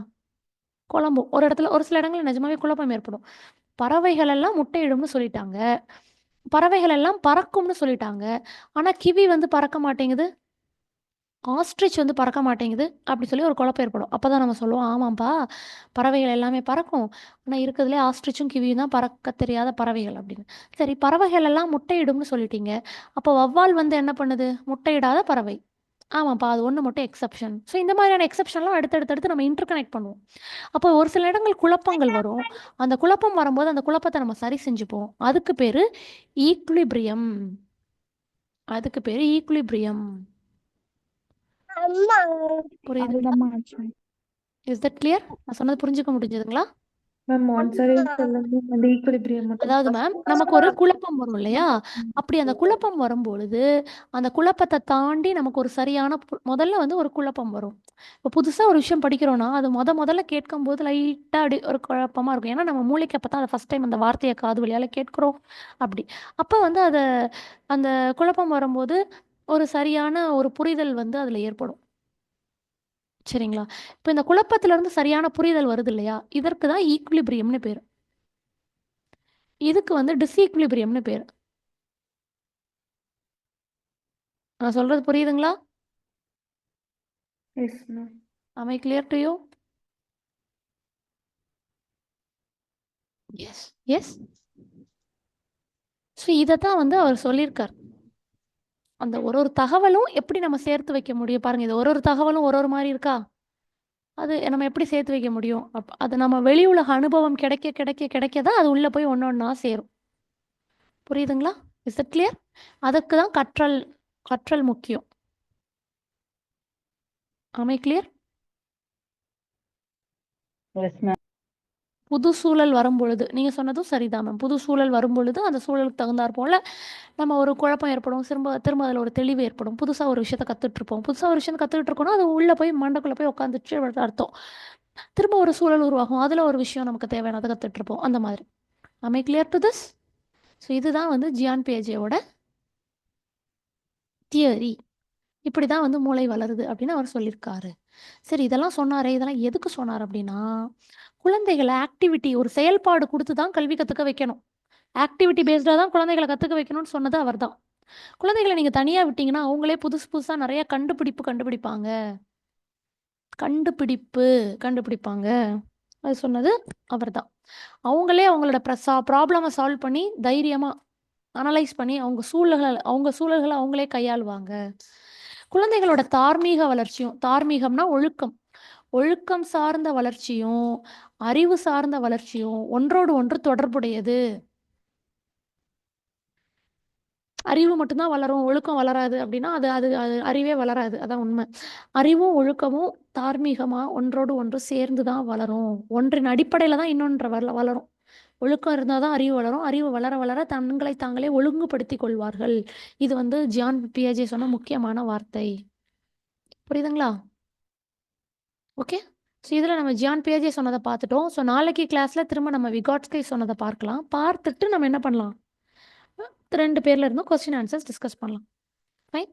குழம்பும். ஒரு இடத்துல ஒரு சில இடங்கள்ல நிஜமாவே குழப்பம் ஏற்படும். பறவைகள் எல்லாம் முட்டையிடும்னு சொல்லிட்டாங்க. பறவைகள் எல்லாம் பறக்கும்னு சொல்லிட்டாங்க. ஆனா கிவி வந்து பறக்க மாட்டேங்குது. ஆஸ்ட்ரிச் வந்து பறக்க மாட்டேங்குது. அப்படி சொல்லி ஒரு குழப்பம் ஏற்படும். அப்பதான் நம்ம சொல்லுவோம், ஆமாம்பா பறவைகள் எல்லாமே பறக்கும். ஆனா இருக்கிறதுலே ஆஸ்ட்ரிச்சும் கிவியும் தான் பறக்க தெரியாத பறவைகள் அப்படின்னு. சரி பறவைகள் எல்லாம் முட்டையிடும்னு சொல்லிட்டீங்க. அப்போ வௌவால் வந்து என்ன பண்ணுது? முட்டையிடாத பறவை. ஆமாப்பா அது ஒண்ணு மட்டும் எக்செப்ஷன். ஸோ இந்த மாதிரியான எக்செப்ஷன்லாம் அடுத்து நம்ம இன்டர்கனெக்ட் பண்ணுவோம். அப்போ ஒரு சில இடங்கள் குழப்பங்கள் வரும். அந்த குழப்பம் வரும்போது அந்த குழப்பத்தை நம்ம சரி செஞ்சுப்போம். அதுக்கு பேரு ஈக்விலிபிரியம். அதுக்கு பேரு ஈக்விலிபிரியம். புரியுதுங்களா? Is that clear? நான் சொன்னது புரிஞ்சுக்க முடிஞ்சதுங்களா? மேம் ஒன் சரியா சொல்லுங்க. அந்த ஈக்குலிபிரியம் மட்டும். அதாவது மேம் நமக்கு ஒரு குழப்பம் வரும் இல்லையா? அப்படி அந்த குழப்பம் வரும்பொழுது அந்த குழப்பத்தை தாண்டி நமக்கு ஒரு சரியான முதல்ல வந்து ஒரு குழப்பம் வரும். இப்போ புதுசா ஒரு விஷயம் படிக்கிறோம்னா அது முதல்ல கேட்கும்போது லைட்டா அப்படி ஒரு குழப்பமா இருக்கும். ஏன்னா நம்ம மூளைக்கு அப்பதான் அதை ஃபர்ஸ்ட் டைம் அந்த வார்த்தையை காது வழியால கேட்கிறோம். அப்படி அப்போ வந்து அந்த குழப்பம் வரும்போது ஒரு சரியான ஒரு புரிதல் வந்து அதுல ஏற்படும். சரிங்களா? இப்போ இந்த குழப்பத்துல இருந்து சரியான புரிதல் வருது இல்லையா? இதற்கு தான் ஈக்விலிபிரியம்னு பேரு. இதுக்கு வந்து டிஸ்ஈக்விலிபிரியம்னு பேரு. நான் சொல்றது புரியுதுங்களா? Yes ma'am. Am I clear to you? Yes. Yes. So இதைத்தான் வந்து அவர் சொல்லியிருக்கார். அந்த ஒரு தகவலும் எப்படி நம்ம சேர்த்து வைக்க முடியும் பாருங்க. இது ஒரு தகவலும் ஒரு மாதிரி இருக்கா? அது நம்ம எப்படி சேர்த்து வைக்க முடியும்? அது நம்ம வெளி உலக அனுபவம் கிடைக்க கிடைக்க கிடைக்க தான் அது உள்ள போய் ஒன்னொன்னா சேரும். புரியுதுங்களா? Is it clear? அதுக்கு தான் கற்றல் முக்கியம். Am I clear? Yes, ma'am. புது சூழல் வரும்பொழுது நீங்கள் சொன்னதும் சரிதான் மேம். புது சூழல் வரும்பொழுது அந்த சூழலுக்கு தகுந்தாற் போல் நம்ம ஒரு குழப்பம் ஏற்படும். திரும்ப அதில் ஒரு தெளிவு ஏற்படும். புதுசாக ஒரு விஷயத்தை கற்றுட்ருப்போம். புதுசாக ஒரு விஷயத்தை கற்றுக்கிட்டு இருக்கோன்னா அது உள்ளே போய் மண்டைக்குள்ளே போய் உட்காந்துச்சு அர்த்தம். திரும்ப ஒரு சூழல் உருவாகும். அதில் ஒரு விஷயம் நமக்கு தேவையானதை கற்றுட்ருப்போம். அந்த மாதிரி. Am I clear to this? So இதுதான் வந்து ஜியான் பியாஜேவோட தியரி. இப்படி தான் வந்து மூளை வளருது அப்படின்னு அவர் சொல்லியிருக்காரு. சரி இதெல்லாம் சொன்னாரே, இதெல்லாம் எதுக்கு சொன்னார் அப்படின்னா, குழந்தைகளை ஆக்டிவிட்டி ஒரு செயல்பாடு கொடுத்து தான் கல்வி கற்றுக்க வைக்கணும். ஆக்டிவிட்டி பேஸ்டாக தான் குழந்தைகளை கற்றுக்க வைக்கணும்னு சொன்னது அவர் தான். குழந்தைகளை நீங்கள் தனியாக விட்டீங்கன்னா அவங்களே புதுசாக நிறைய கண்டுபிடிப்பாங்க. அது சொன்னது அவர் தான். அவங்களே அவங்களோட ப்ராப்ளமை சால்வ் பண்ணி தைரியமாக அனலைஸ் பண்ணி அவங்க சூழல்களை அவங்களே கையாளுவாங்க. குழந்தைகளோட தார்மீக வளர்ச்சியும், தார்மீகம்னா ஒழுக்கம் சார்ந்த வளர்ச்சியும் அறிவு சார்ந்த வளர்ச்சியும் ஒன்றோடு ஒன்று தொடர்புடையது. அறிவு மட்டும்தான் வளரும், ஒழுக்கம் வளராது அப்படின்னா அது அது அது அறிவே வளராது. அதான் உண்மை. அறிவும் ஒழுக்கமும் தார்மீகமா ஒன்றோடு ஒன்று சேர்ந்து தான் வளரும். ஒன்றின் அடிப்படையில தான் இன்னொன்று வளரும். ஒழுக்கம் இருந்தால் தான் அறிவு வளரும். அறிவு வளர வளர தங்களை தாங்களே ஒழுங்குபடுத்தி கொள்வார்கள். இது வந்து ஜியான் பியாஜே சொன்ன முக்கியமான வார்த்தை. புரியுதுங்களா? ஓகே. ஸோ இதில் நம்ம ஜியான் பியாஜே சொன்னதை பார்த்துட்டோம். ஸோ நாளைக்கு கிளாஸில் திரும்ப நம்ம விகாட்ஸ்கி சொன்னதை பார்க்கலாம். பார்த்துட்டு நம்ம என்ன பண்ணலாம், 2 பேர்ல இருந்தும் கொஸ்டின் ஆன்சர்ஸ் டிஸ்கஸ் பண்ணலாம். ஃபைன்.